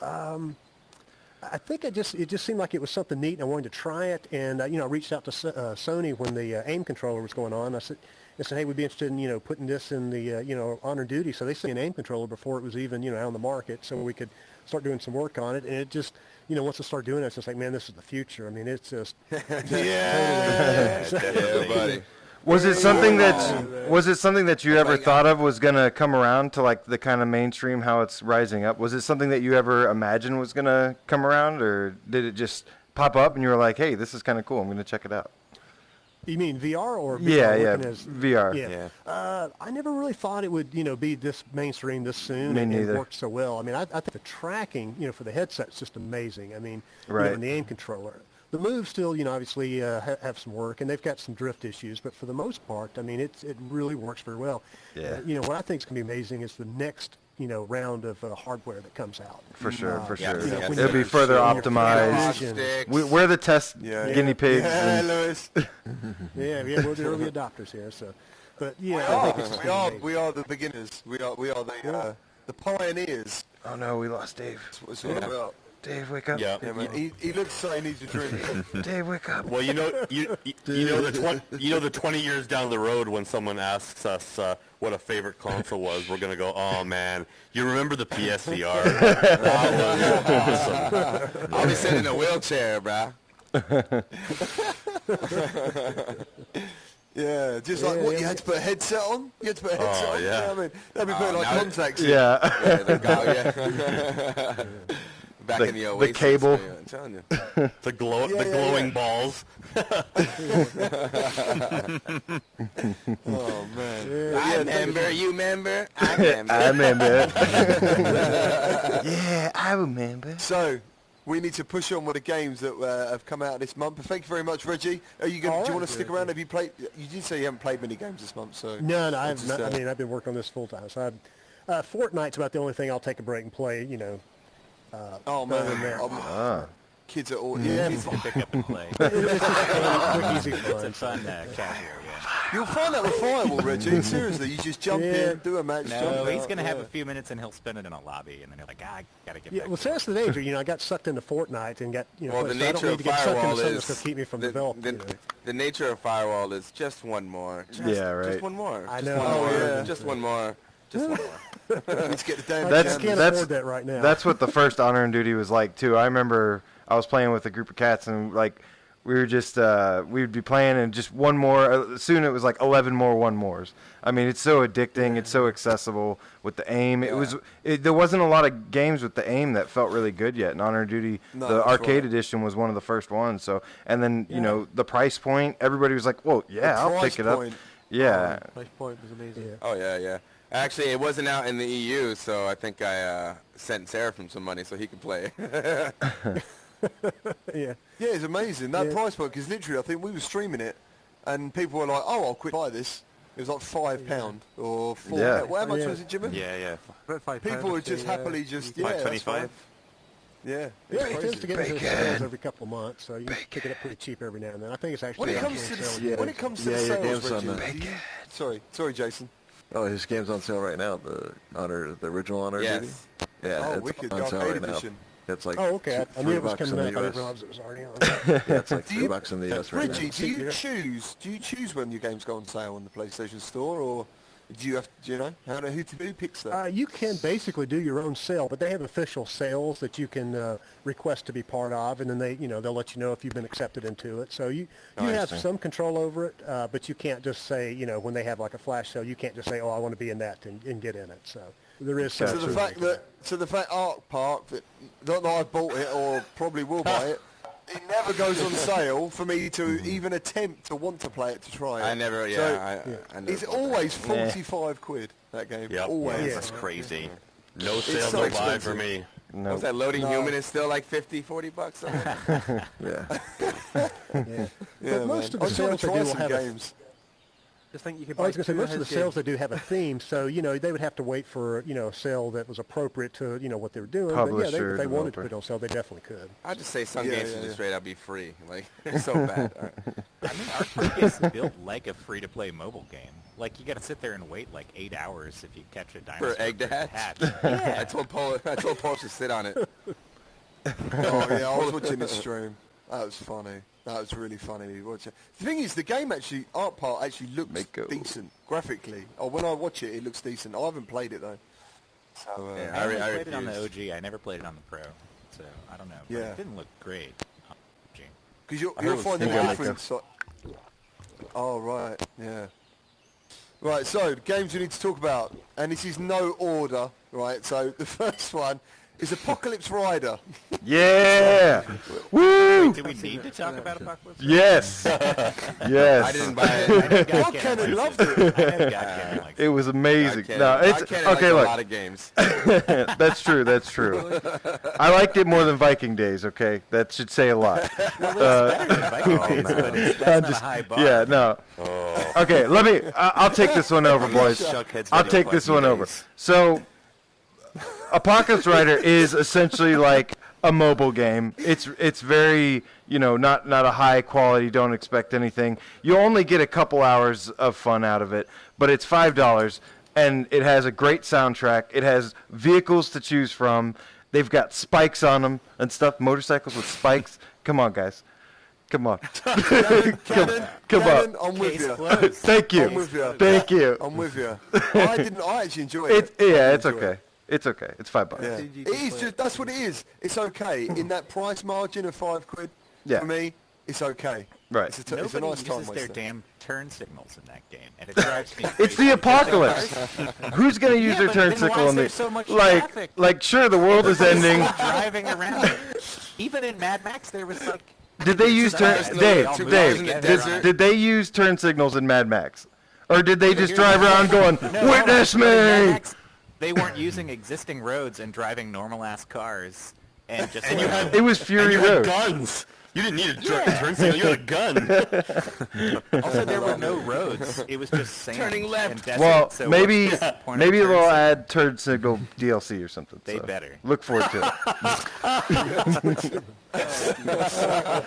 I think it just seemed like it was something neat, and I wanted to try it. And I reached out to Sony when the aim controller was going on. I said, hey, we'd be interested in putting this in the Honor and Duty. So they sent an aim controller before it was even out on the market, so we could start doing some work on it. And it just once I started doing it, it's just like, man, this is the future. I mean, it's just yeah, buddy. Was it something that you ever thought of was gonna come around to like the kind of mainstream how it's rising up? Was it something that you ever imagined was gonna come around, or did it just pop up and you were like, hey, this is kind of cool, I'm gonna check it out? You mean VR or VR? Yeah. I never really thought it would, be this mainstream this soon and work so well. I mean, I think the tracking, for the headset is just amazing. I mean, right. And the aim controller. The moves still, obviously have some work, and they've got some drift issues, but for the most part, I mean, it really works very well. Yeah. What I think is going to be amazing is the next, round of hardware that comes out. For sure. When It'll be further optimized. We're the test guinea pigs. Yeah, Lewis. yeah, we're the early adopters here, so. But we are the beginners. We are the pioneers. Oh no, we lost Dave. That's what it's all about. Dave, wake up. Yeah. He looks like he needs a drink. Dave, wake up. Well, the 20 years down the road when someone asks us what a favorite console was, we're gonna go, oh man, you remember the PSVR? That was awesome. I'll be sitting in a wheelchair, bruh. Yeah, just like what you had to put a headset on. You had to put a headset on. Yeah. I mean, that'd be putting like contacts. Yeah. Back in the Oasis, cable. Man, I'm telling you. The glowing balls. Oh man. I remember. You remember? I remember. I remember. Yeah, I remember. So, we need to push on with the games that have come out this month. But thank you very much, Reggie. Are you going? Do you want to stick around? Have you played? You did say you haven't played many games this month, so. No, I have not. I mean, I've been working on this full time. So, Fortnite's about the only thing I'll take a break and play. Oh man, kids are all Kids can pick up and play. Quick, easy fun. It's a fun casual, You'll find that with Firewall, Reggie. Seriously, you just jump in, do a match. No, he's going to have a few minutes and he'll spend it in a lobby, and then he'll like, I got to get back. Well, so that's the danger. I got sucked into Fortnite and got, Well, the so I don't nature need of to get sucked into Firewall something is that's going to keep me from developing. the nature of Firewall is just one more. Yeah, right. Just one more. I Just know. one more. yeah. Just one more. Just one more. Let's get the damn. I just can't afford that right now. That's what the first Honor and Duty was like too. I remember I was playing with a group of cats and like we were just we'd be playing and just one more. Soon it was like 11 more one mores. I mean, it's so addicting. It's so accessible with the aim. There wasn't a lot of games with the aim that felt really good yet. And Honor and Duty, the arcade edition was one of the first ones. So and then the price point. Everybody was like, "Whoa, yeah, I'll pick it up." Yeah. Price point was amazing. Yeah. Oh yeah. Actually, it wasn't out in the EU, so I think I sent Seraphim some money so he could play. Yeah, it's amazing that price point because literally, I think we were streaming it, and people were like, "Oh, I'll quick buy this." It was like £5 or £4. Yeah. Well, how much was it, Jimmy? Yeah. About £5. People would just happily just Like 25. Yeah. Yeah, it tends to get into sales every couple of months, so you can pick it up pretty cheap every now and then. I think it's actually When it comes to the sales, Reggie, sorry, Jason. Oh, his game's on sale right now. The original Honor. Yes. Yeah, Oh, it's wicked. on sale right now. Edition. It's like okay. I knew it was $3 coming in up. the I US. didn't realize it was already on. Yeah, it's like $3 in the US right Reggie, now. do you choose when your games go on sale on the PlayStation Store, or do you know who picks that? You can basically do your own sale, but they have official sales that you can request to be part of, and then they'll let you know if you've been accepted into it. So you have some control over it, but you can't just say, when they have like a flash sale, you can't just say, oh, I want to be in that and get in it. So there is some. So the fact Arc Park, not that I bought it or probably will buy it, it never goes on sale for me to even attempt to want to play it to try it. I never, I never it's always 45 quid, that game. Yep. Always. Yeah, that's crazy. No sale, so no buy expensive. for me. No. What's that loading human is still like $50-$40? Yeah. Yeah, most of I the was trying to sales they try do will some have games. Just think you could I buy was going to say, most of the sales games. they do have a theme, so, they would have to wait for, a sale that was appropriate to, what they were doing. But, yeah, Publisher, if they wanted to developer. put it on sale, they definitely could. I'd just say some Yeah, games yeah, should yeah. just straight up be free. Like, they're so bad. All right. I mean, Arcade is built like a free-to-play mobile game. Like, you got to sit there and wait like 8 hours if you catch a dinosaur. For egg to hatch? Yeah. I told Paul to sit on it. Oh, yeah, I was watching this stream. That was funny. That was really funny. Watch it. The thing is, the game Art Part actually looks decent graphically. Oh, when I watch it, it looks decent. I haven't played it though. So, Yeah, I only I played it on the refuse. OG. I never played it on the Pro, so I don't know. But Yeah. it didn't look great on OG. because you'll heard it was find the Finger difference. Oh, right. Yeah. Right, so the games we need to talk about, and this is no order, right? So the first one is Apocalypse Rider. Yeah! Woo! Do we need to talk about Apocalypse? Yes! Yes! I didn't buy it. God, Kennan loved it. I know God Kennan likes It was amazing. I No, it's can't okay. like Look, a lot of games. that's true. That's true. I liked it more than Viking Days. Okay, that should say a lot. better than Viking Days, but that's not a high bar. Yeah, no. Okay, let me. I'll take this one over, boys. Chuckhead's I'll video take this Viking one over. Days. So, Apocalypse Rider is essentially like a mobile game. It's very, not a high quality. Don't expect anything. You only get a couple hours of fun out of it, but it's $5, and it has a great soundtrack. It has vehicles to choose from. They've got spikes on them and stuff. Motorcycles with spikes. Come on, guys. Come on. Cannon, Come on. I'm with Case you. closed. Thank you. I'm with you. Thank you. I'm with you. I actually enjoyed it. It's okay. It's okay. It's $5. Yeah. It is just, that's what it is. It's okay. In that price margin of £5, Yeah. for me, it's okay. Right. It's a Nobody nice time uses their waster. damn turn signals in that game, and it drives me It's crazy. the apocalypse. Who's gonna use their but turn then signal why is in there the so much like? traffic? Like, sure, the world is ending. driving around. Even in Mad Max, there was like. Did they use turn? There's no Dave, two Dave, cars in the did, desert. did they use turn signals in Mad Max, or did they just drive around going, No, "Witness but in Mad me"? Max, they weren't using existing roads and driving normal ass cars, and you had It was Fury you had Road. guns. You didn't need a turn signal. You had a gun. also there were no roads. It was just sand Turning left. and desert, Well, so maybe what's the point of maybe turn they'll signal? add turn signal DLC or something. They so better. look forward to it.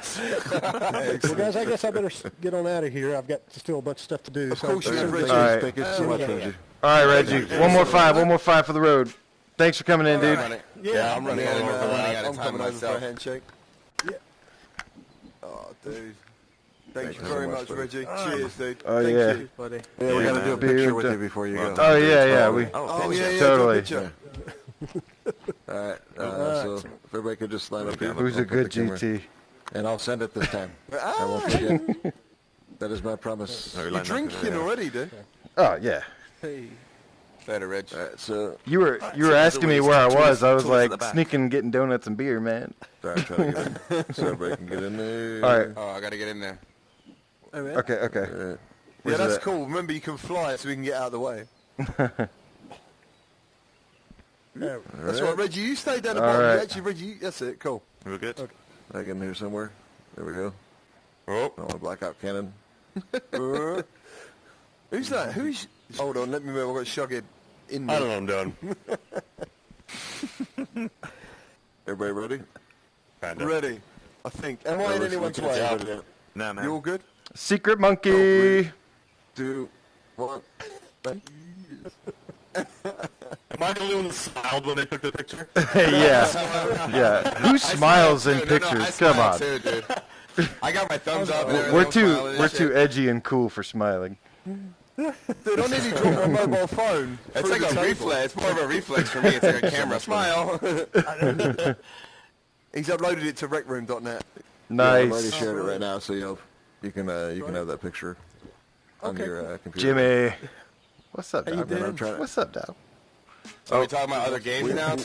Well, guys, I guess I better get on out of here. I've got still a bunch of stuff to do. Of course you have, Reggie. All right. Thank you so much, Reggie. All right, Reggie. One more five for the road. Thanks for coming in, dude. Yeah, I'm running over. I'm running out of I'm time coming over for a myself. handshake. Yeah. Oh, dude. Thank you you very so much, much, buddy. Reggie. Cheers, dude. Oh, Thank yeah. you. buddy. Yeah, we got to do a Beer picture with done. you before you go. Oh yeah. We Oh, yeah, yeah. Totally. do a picture. All right. So if everybody could just line up here. who's I'll a put good the camera. GT? And I'll send it this time. I won't forget. That is my promise. Are we You're lined up? drinking already, dude. Oh yeah. Hey. Better, Rich. All right, so You were asking me where I was. I was towards like the back. sneaking, getting donuts and beer, man. try to get in so everybody can get in there. All right. Oh, I gotta get in there. Okay. All right. Yeah, Where's that's that? cool. Remember, you can fly it so we can get out of the way. That's right, Reggie. You stay down the All bottom. right. Actually, Reggie, that's it. Cool. We're good. Back in here somewhere. There we go. Oh, I want a blackout cannon. Who's that? Who's? Hold on. Let me move. I've got Shugged in I me. don't know. I'm done. Everybody ready? Kinda. Ready, I think. Am I in anyone's way? No, man. You all good? Secret monkey. 2, 1. Am I the only one that smiled when they took the picture? Yeah. Yeah. Who smiles in pictures? Come on. Too, dude. I got my thumbs up. And We're everything. too edgy and cool for smiling. Dude, I nearly dropped my mobile phone. It's like a reflex. It's more of a reflex for me. It's like a camera smile. He's uploaded it to recroom.net. Nice. I've already shared it right now, so you can have that picture on your computer. Jimmy. What's up, Doc? doing? What's up, Doc? So are we talking about other games now?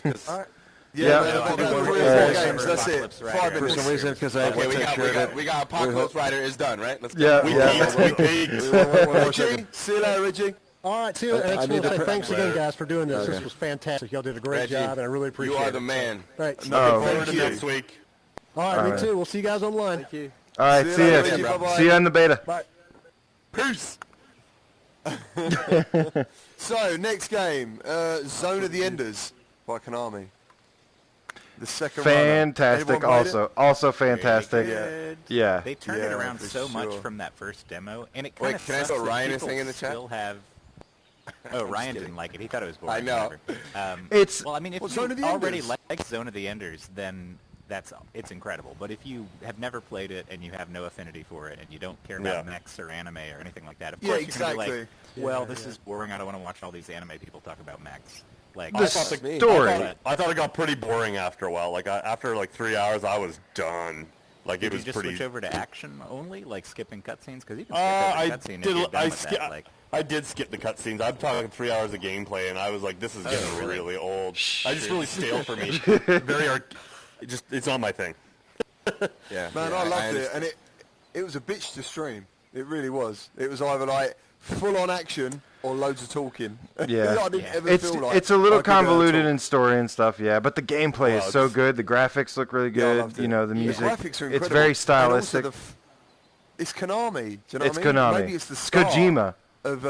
Yeah. Man, about 3 or 4 games. That's it. 5 For minutes. some reason, because I Okay, went to share it. we got Apocalypse Rider is done, right? Let's go. Yeah. We peaked. Reggie, see you later, Reggie. All right, see you. I just want to say thanks again, guys, for doing this. Okay. This was fantastic. Y'all did a great Reggie, job, and I really appreciate it. You are the man. Right. Forward to next week. All right, me too. We'll see you guys online. Thank you. All right, See you see later, ya. Reggie. Bye-bye. See you in the beta. Bye. Peace. So, next game, Zone of the Enders by Konami. The second Fantastic. runner. Anyone played it? Also fantastic. Yeah. They turned it Yeah, around for so much sure. from that first demo, and it Wait, kind of can I sucks throw that Ryan is people saying in the chat? still have. Oh, Ryan didn't like it. He thought it was boring. I know. It's Well, I mean, if Well, you Zone of the already Enders. like Zone of the Enders, then it's incredible. But if you have never played it and you have no affinity for it and you don't care about Yeah. mechs or anime or anything like that, of Yeah, course you're gonna be exactly. like, well, this is boring. I don't want to watch all these anime people talk about mechs. Like, the story. I thought it got pretty boring after a while. Like after like 3 hours, I was done. Like it did you was just pretty. switch over to action only, like skipping cutscenes? Because you can skip I every cutscene if you're did. done with that. Like, I did skip the cutscenes. I'm talking 3 hours of gameplay, and I was like, "This is getting really old." I just really stale for me. It's not my thing. Yeah. Man, yeah, I loved it, understand. and it was a bitch to stream. It really was. It was either like full-on action or loads of talking. Yeah. I didn't ever It's feel like it's a little I could, convoluted talk. in story and stuff, yeah. But the gameplay is so good. The graphics look really Yeah, I good. loved it. You know, the music. The graphics are incredible. It's very And also stylistic. it's Konami. Do you know It's what I mean? Konami. Maybe it's the It's start Kojima. of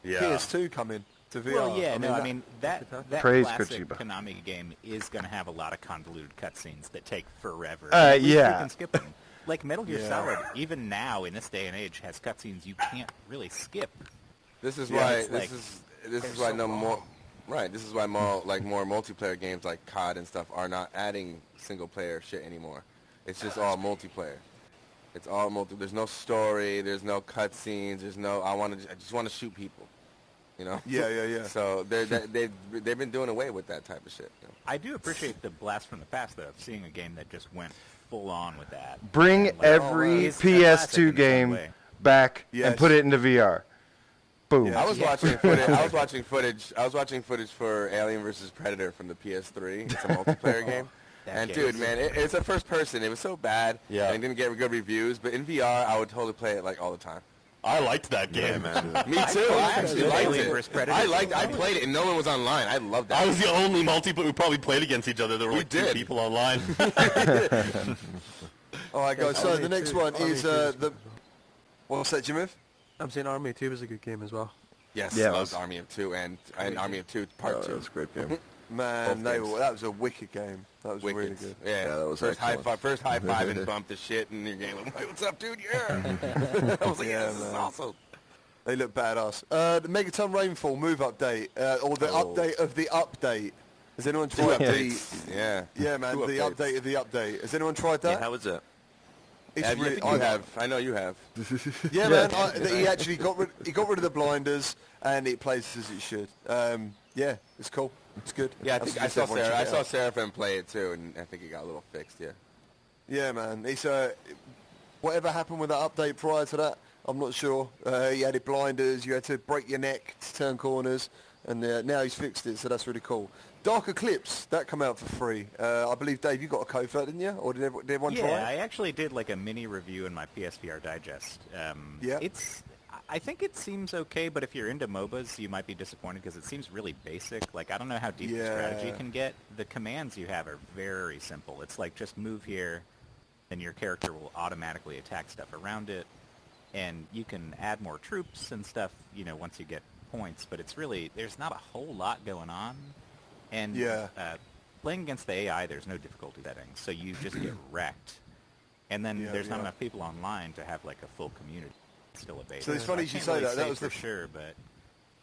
Yeah. PS2 coming to VR. well, yeah, I mean that Praise classic Kojima. Konami game is going to have a lot of convoluted cutscenes that take forever. Uh, At least yeah. You can skip them. Like Metal Gear Solid, even now in this day and age, has cutscenes you can't really skip. This is Yeah, why it's like- this is why no more right. This is why more multiplayer games like COD and stuff are not adding single player shit anymore. It's just all multiplayer. It's all There's no story. There's no cutscenes. There's no. I just want to shoot people. You know. Yeah. So they've been doing away with that type of shit. You know? I do appreciate the blast from the past, though, of seeing a game that just went full on with that. Bring And, like, every it's a classic in PS2 its own game way. back Yes. and put it into VR. Boom. Yeah. I was watching footage. I was watching footage for Alien vs Predator from the PS3. It's a multiplayer game. That And game dude, is man, it's a first person. It was so bad. Yeah. And it didn't get good reviews. But in VR, I would totally play it like all the time. I liked that game. Me too. I actually liked Alien vs. it. Predator. I played it, and no one was online. I loved that. I was the only multiplayer who probably played against each other. There were We like 2 did. people online. All right, guys. So Army the next 2 one Army is 2 is the. What's that, Jimmy? I'm saying Army 2 was a good game as well. Yes, Yeah, it I was. loved Army of Two and Army of Two Part Oh, 2. that's a great game. Man, Both games. that was a wicked game. That was Wicked. really good. Yeah, Yeah, that was first high excellent. five and bump the shit in your game. Like, what's up, dude? Yeah. I was like, Yeah, this is man. awesome. They look badass. The Megaton Rainfall move update, or the update of the update. Has anyone tried Yeah. Yeah, man, Two the updates. update of the update. Has anyone tried Yeah, that? how was it? It's I think you have. I know you have. Yeah, man. He actually got rid of the blinders, and it plays as it should. Yeah, it's cool. It's good. Yeah, I That's think I just saw everyone Sarah. I check it saw out. Seraphim play it too, and I think it got a little fixed. Yeah. Yeah, man. It's whatever happened with that update prior to that, I'm not sure. You added blinders, you had to break your neck to turn corners, and now he's fixed it, so that's really cool. Dark Eclipse, that come out for free. I believe, Dave, you got a code for that, didn't you? Or did everyone try Yeah, it? I actually did like a mini review in my PSVR Digest. Yeah. I think it seems okay, but if you're into MOBAs, you might be disappointed because it seems really basic. Like, I don't know how deep the strategy Yeah. can get. The commands you have are very simple. It's like, just move here, and your character will automatically attack stuff around it. And you can add more troops and stuff, once you get points. But it's really, there's not a whole lot going on. And Yeah. playing against the AI, there's no difficulty settings, so you just get wrecked. And then there's not enough people online to have like a full community. It's still a beta. So it's funny you say that. That was for sure, but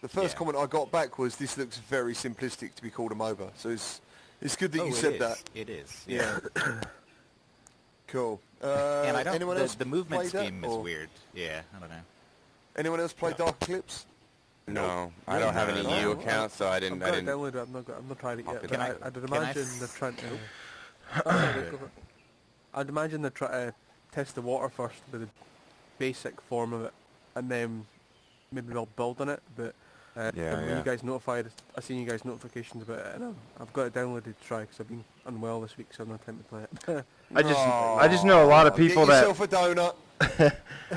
the first comment I got back was, "This looks very simplistic to be called a MOBA." So it's good that you said that. It is. Yeah. Cool. And I don't. Anyone else The movement played that, scheme is or- weird. Yeah, I don't know. Anyone else play Dark Eclipse? No, I don't have an EU account, so I didn't. I've got it downloaded. I'm not tried it yet. But I'd imagine they're trying to. I'd imagine they're trying to test the water first with the basic form of it, and then maybe they'll build on it. But when you guys notified, I seen you guys notifications about it, and I've got it downloaded to try because I've been unwell this week, so I've no time to play it. I just know a lot of people Get yourself a donut.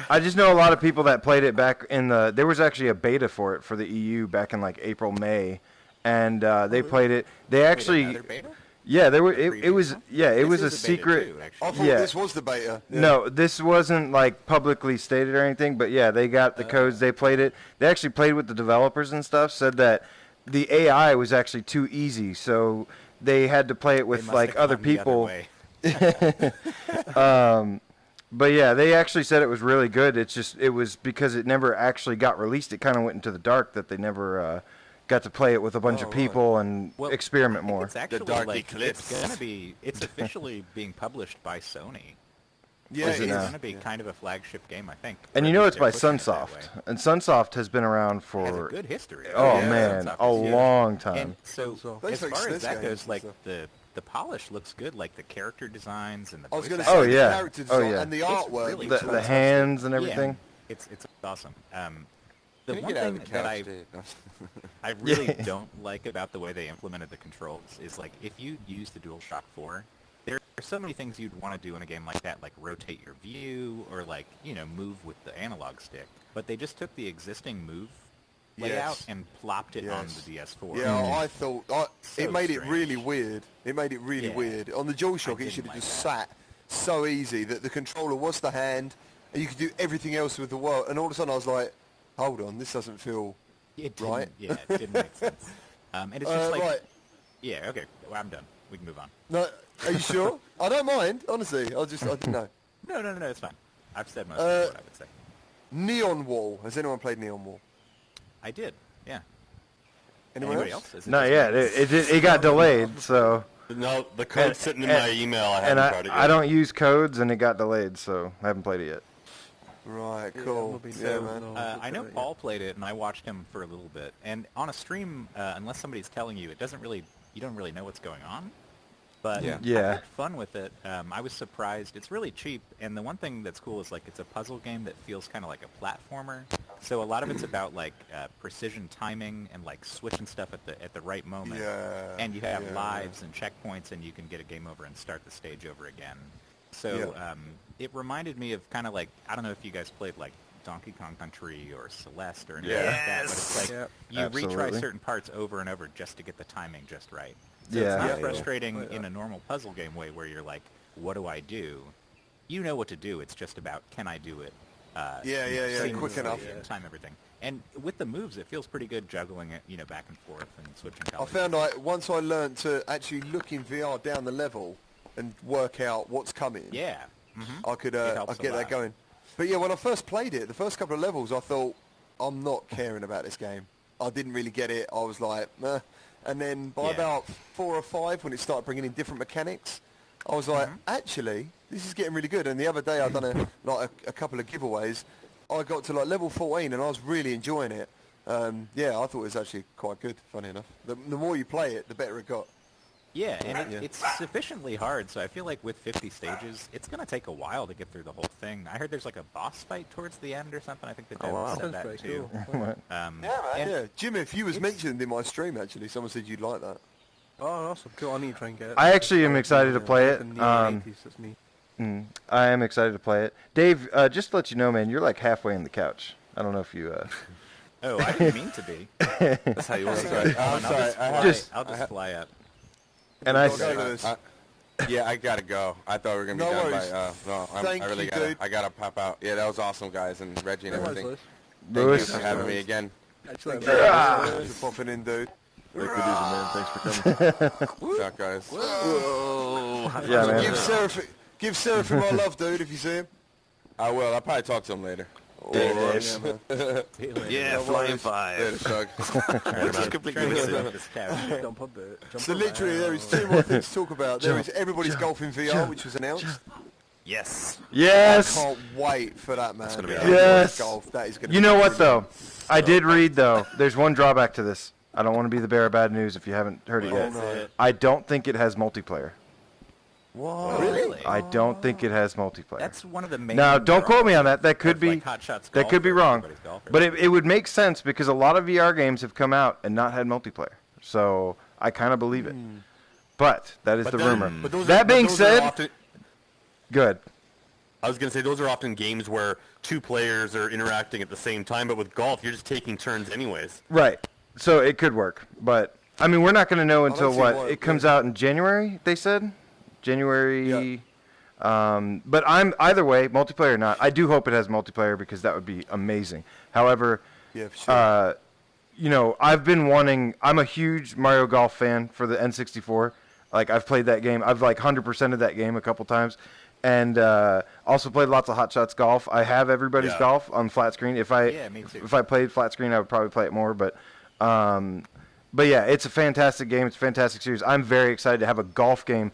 I just know a lot of people that played it back in the. There was actually a beta for it for the EU back in like April, May, and they played it. They actually. Another beta? Yeah, there were. It was. Yeah, it was a secret. Too, I thought this was the beta. Yeah. No, this wasn't like publicly stated or anything. But yeah, they got the codes. They played it. They actually played with the developers and stuff. Said that the AI was actually too easy, so they had to play it with like other people. But yeah, they actually said it was really good. It's just it was because it never actually got released. It kind of went into the dark that they never got to play it with a bunch of people and experiment more. It's actually The Dark like Eclipse. it's officially being published by Sony. Yeah, It's it is. going to be kind of a flagship game, I think. And Or you at know least it's by they're pushing it that Sunsoft, way. and Sunsoft has been around Has a for good history. man, Sunsoft a is- long time. And so They as fix far as this that games goes, and like stuff. the polish looks good, like the character designs and the I was voice going to acting. say yeah. the character Oh, design yeah. and the It's artwork. really looks the fantastic. hands and everything. Yeah, it's awesome. The Can you one get out of thing the that couch, Dave? I really don't like about the way they implemented the controls is like if you use the DualShock 4, there are so many things you'd want to do in a game like that, like rotate your view or like, move with the analog stick. But they just took the existing move layout Yes. and plopped it on Yes. the DS4. Yeah, I thought So it made it strange. really weird. It made it really Yeah. weird. On the DualShock, I it should have didn't just like sat so easy that the controller was the hand, and you could do everything else with the world. And all of a sudden, I was like, "Hold on, this doesn't feel It didn't, right." Yeah, it didn't make sense. And it's just like, right. yeah, okay, well, I'm done. We can move on. No, are you sure? I don't mind, honestly. I didn't know. No, it's fine. I've said most of what I would say. Neon Wall. Has anyone played Neon Wall? I did, yeah. Anyone Anybody else? else? Is it Not just me? yet. It got delayed, so. No, the code's sitting in my email. I And haven't tried it yet. I don't use codes, and it got delayed, so I haven't played it yet. Right, Yeah, cool. I'm not being Yeah, so- man. no. I know Paul played it, and I watched him for a little bit. And on a stream, unless somebody's telling you, you don't really know what's going on. But Yeah. Yeah. I had fun with it. I was surprised. It's really cheap, and the one thing that's cool is like it's a puzzle game that feels kind of like a platformer. So a lot of it's about like precision timing and like switching stuff at the right moment. Yeah, And you have yeah, lives and checkpoints, and you can get a game over and start the stage over again. So it reminded me of kind of like, I don't know if you guys played like Donkey Kong Country or Celeste or anything like that, but it's like you retry Absolutely. certain parts over and over just to get the timing just right. So Yeah. it's not Yeah, yeah. frustrating in a normal puzzle game way where you're like, what do I do? You know what to do. It's just about, can I do it? Quick seamlessly enough. and time everything. And with the moves, it feels pretty good juggling it, back and forth and switching I colors. found once I learned to actually look in VR down the level and work out what's coming. Yeah. I could It helps I'd a get lot. that going. But yeah, when I first played it, the first couple of levels, I thought, I'm not caring about this game. I didn't really get it. I was like, meh. And then by Yeah. about 4 or 5, when it started bringing in different mechanics, I was like, actually, this is getting really good. And the other day, I'd done a couple of giveaways. I got to like level 14, and I was really enjoying it. Yeah, I thought it was actually quite good. Funny enough, the more you play it, the better it got. Yeah, and it's sufficiently hard, so I feel like with 50 stages, it's going to take a while to get through the whole thing. I heard there's like a boss fight towards the end or something. I think the demo said Sounds that pretty too. cool. Yeah, Jim, if you was mentioned in my stream, actually, someone said you'd like that. Oh, awesome. Cool. I need to try and get it. I actually am excited to play it. In the 80s, that's me. I am excited to play it. Dave, just to let you know, man, you're like halfway in the couch. I don't know if you... Oh, I didn't mean to be. That's how you want to I'll just fly up. And I... Go to this. Yeah, I gotta go. I thought we were gonna be No done worries. by. I Thank really you, gotta. dude. I gotta pop out. Yeah, that was awesome, guys, and Reggie and No worries, everything. Lewis. Thank Lewis. you for having me again. Thanks for popping in, dude. Thank you, man. Thanks for coming. Shock guys. Whoa. Yeah, man. Give Seraphim my love, dude, if you see him. I will. I'll probably talk to him later. Yeah, flying five. So literally there is two more things to talk about. There is everybody's golf in VR, which was announced. Yes. Yes. I can't wait for that, man. Yes. Golf. That is going to You know what, though? I did read, though. There's one drawback to this. I don't want to be the bearer of bad news if you haven't heard it yet. No. I don't think it has multiplayer. What? Really? I don't think it has multiplayer. That's one of the main. Now, don't quote me on that. That could of, be like, Hot Shots that Golf could be or wrong. Everybody's Golf or But it would make sense because a lot of VR games have come out and not had multiplayer. So I kind of believe it. But that is the rumor. That being said, good. I was going to say those are often games where two players are interacting at the same time, but with golf, you're just taking turns anyways. Right. So it could work. But, I mean, we're not going to know until it comes out in January, they said? January. Yeah. But I'm either way, multiplayer or not. I do hope it has multiplayer because that would be amazing. However, yeah, for sure. You know, I've been wanting. I'm a huge Mario Golf fan for the N64. Like I've played that game. I've like 100%ed that game a couple times, and also played lots of Hot Shots Golf. I have everybody's golf on flat screen. If I played flat screen, I would probably play it more. But yeah, it's a fantastic game. It's a fantastic series. I'm very excited to have a golf game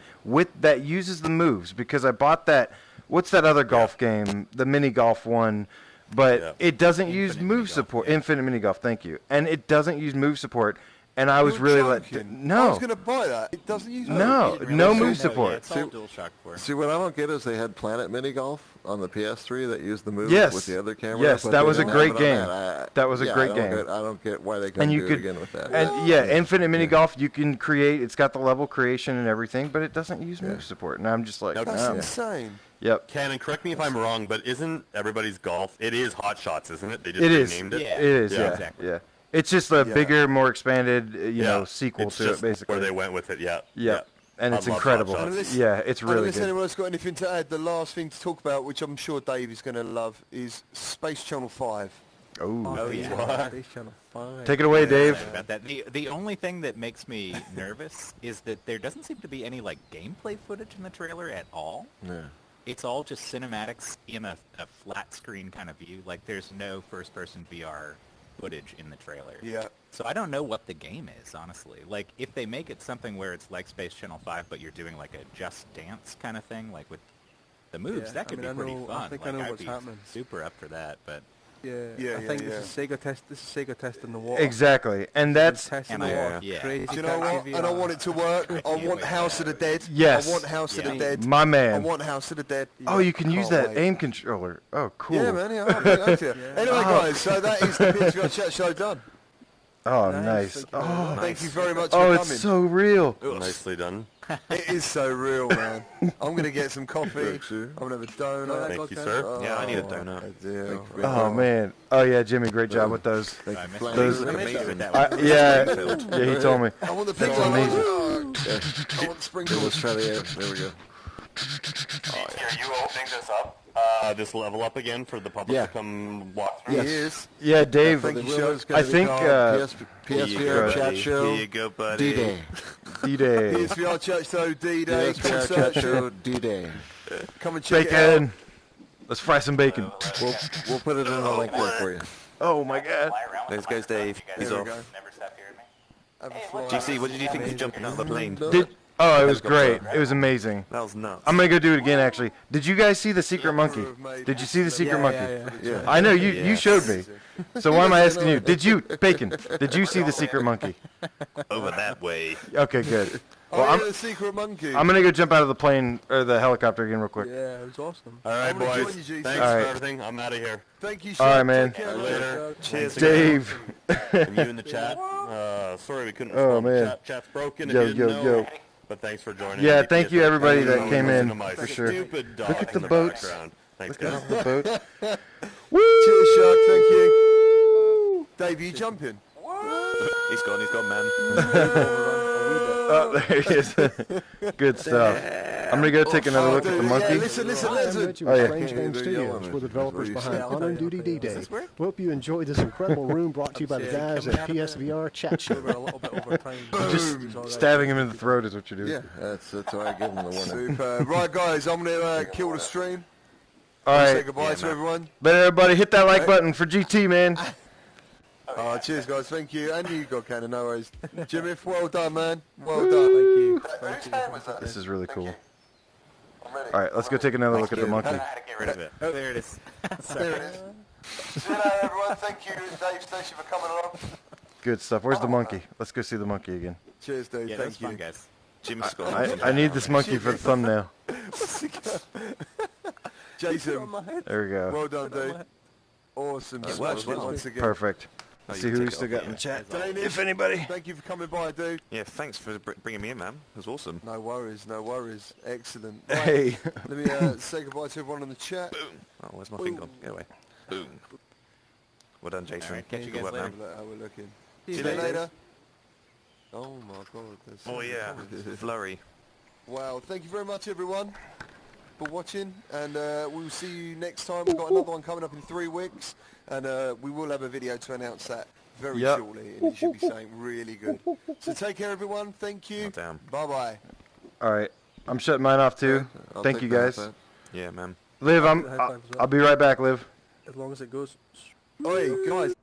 that uses the moves because I bought that. What's that other golf game? The mini golf one. But it doesn't use move support. Infinite mini golf, thank you. And it doesn't use move support. And I was really like, no. I was going to buy that. It doesn't use no move support. It's all DualShock 4. See, what I don't get is they had Planet Mini Golf on the PS3 that used the move with the other camera. Yes, that was a great game. That was a great game. I don't get why they couldn't do it again with that. And Infinite Mini Golf, you can create. It's got the level creation and everything, but it doesn't use move support. And I'm just like, that's insane. Yep. Ken, and correct me if I'm wrong, but isn't everybody's golf? It is Hot Shots, isn't it? They just renamed it. It is. Yeah. Exactly. Yeah. It's just a bigger, more expanded, sequel to it, basically. Where they went with it, Yeah. And it's incredible. Yeah, it's really good. Anyone else got anything to add? The last thing to talk about, which I'm sure Dave is going to love, is Space Channel 5. Oh yeah. Space Channel 5. Take it away, Dave. About that. The only thing that makes me nervous is that there doesn't seem to be any like gameplay footage in the trailer at all. Yeah. It's all just cinematics in a flat screen kind of view. Like there's no first-person VR footage in the trailer. Yeah. So I don't know what the game is, honestly. Like, if they make it something where it's like Space Channel 5, but you're doing like a Just Dance kind of thing, like with the moves, that could be pretty fun. I think I know what's happening. Super up for that, but... I think this is Sega testing the water. Exactly, and that's testing the water. Do you know what? And I want it to work. I want House of the Dead. Yes. I want House of the Dead. My man. I want House of the Dead. Oh, you can use that aim controller. Oh, cool. Yeah, man. Anyway, guys, so that is the PSVR Chat Show done. Oh, nice. Oh, thank you very much for coming. Oh, it's so real. Nicely done. It is so real, man. I'm going to get some coffee. I'm going to have a donut. Thank you, sir. Yeah, I need a donut. Oh, man. Oh, yeah, Jimmy, great job with those. Those yeah, he told me. I want the pizza. I want sprinkles. Let's try the air. There we go. Are you opening this up? This level up again for the public to come walk through? Yes. Yeah, Dave, I think PSVR Chat Show. Here you go, buddy. D-Day. D-Day. PSVR Chat Show D-Day. PSVR Chat Show D-Day. Come and check it out. Bacon. Let's fry some bacon. We'll put it in the link there for you. Oh, my God. There goes Dave. He's off. GC, what did you think of jumping out of the plane? Oh, it was great. It was amazing. That was nuts. I'm going to go do it again, actually. Did you guys see the secret monkey? Did you see the secret monkey? Yeah. I know, you showed me. So why am I asking you? Did you, Bacon, did you see the secret monkey? Over that way. Okay, good. Well, the secret monkey. I'm going to go jump out of the plane, or the helicopter again real quick. Yeah, it was awesome. All right, boys. Thanks for everything. I'm out of here. Thank you, All right, man. Later. Cheers. Dave. And you in the chat. Sorry we couldn't Oh, respond. man. Chat's broken. Yo. But thanks for joining. Yeah, thank you everybody that came in, for sure. Look at the boats. Thanks, Look guys. at the boat. Woo! Cheers, Shark. Thank you. Dave, are you jumping? He's gone, man. Oh, there he is. Good stuff. I'm gonna go take another look at the monkey. Yeah, listen. Oh, yeah. Strange Game Studios, we're the developers behind On On Duty D-Day. We hope you enjoyed this incredible room brought to you by the guys at PSVR Chat Show. Just stabbing him in the throat is what you're doing. Yeah, that's why I give him the warning. Super. Right, guys, I'm going to kill the stream. All right. Say goodbye to everyone. But everybody, hit that like button for GT, man. Cheers, guys. Thank you. And you, God Cannon. No worries. Jimmy, well done, man. Well done. Thank you. This is really cool. All right, let's go take another look at the monkey. Get rid of it. Oh, there it is. There it is. See you later, everyone. Thank you, Dave Stacey, for coming along. Good stuff. Where's the monkey? Let's go see the monkey again. Cheers, Dave. Yeah, Thank you. Fun, guys. Jim Scott. I need this monkey for the thumbnail. Jason. There we go. Well done, Dave. Awesome. Smash it once again. Perfect. Let's see who we still got in the chat. Danish, If anybody. Thank you for coming by, dude. Yeah, thanks for bringing me in, man. It was awesome. No worries, no worries. Excellent. Right, Hey. let me say goodbye to everyone in the chat. Boom. Oh, where's my thing gone? Go away. Boom. Well done, Jason. Right, catch you Good guys work, later. man. Look how we're looking. See See you you later. later. Oh my God. That's Oh, yeah. Flurry. Wow. Thank you very much, everyone, for watching, and we will see you next time. We've got another one coming up in 3 weeks, and we will have a video to announce that very shortly, and it should be something really good. So take care, everyone. Thank you. Oh, damn. Bye-bye. All right. I'm shutting mine off too. Thank you guys. Yeah, man. Liv, I'll be right back, Liv. As long as it goes. Oi, guys.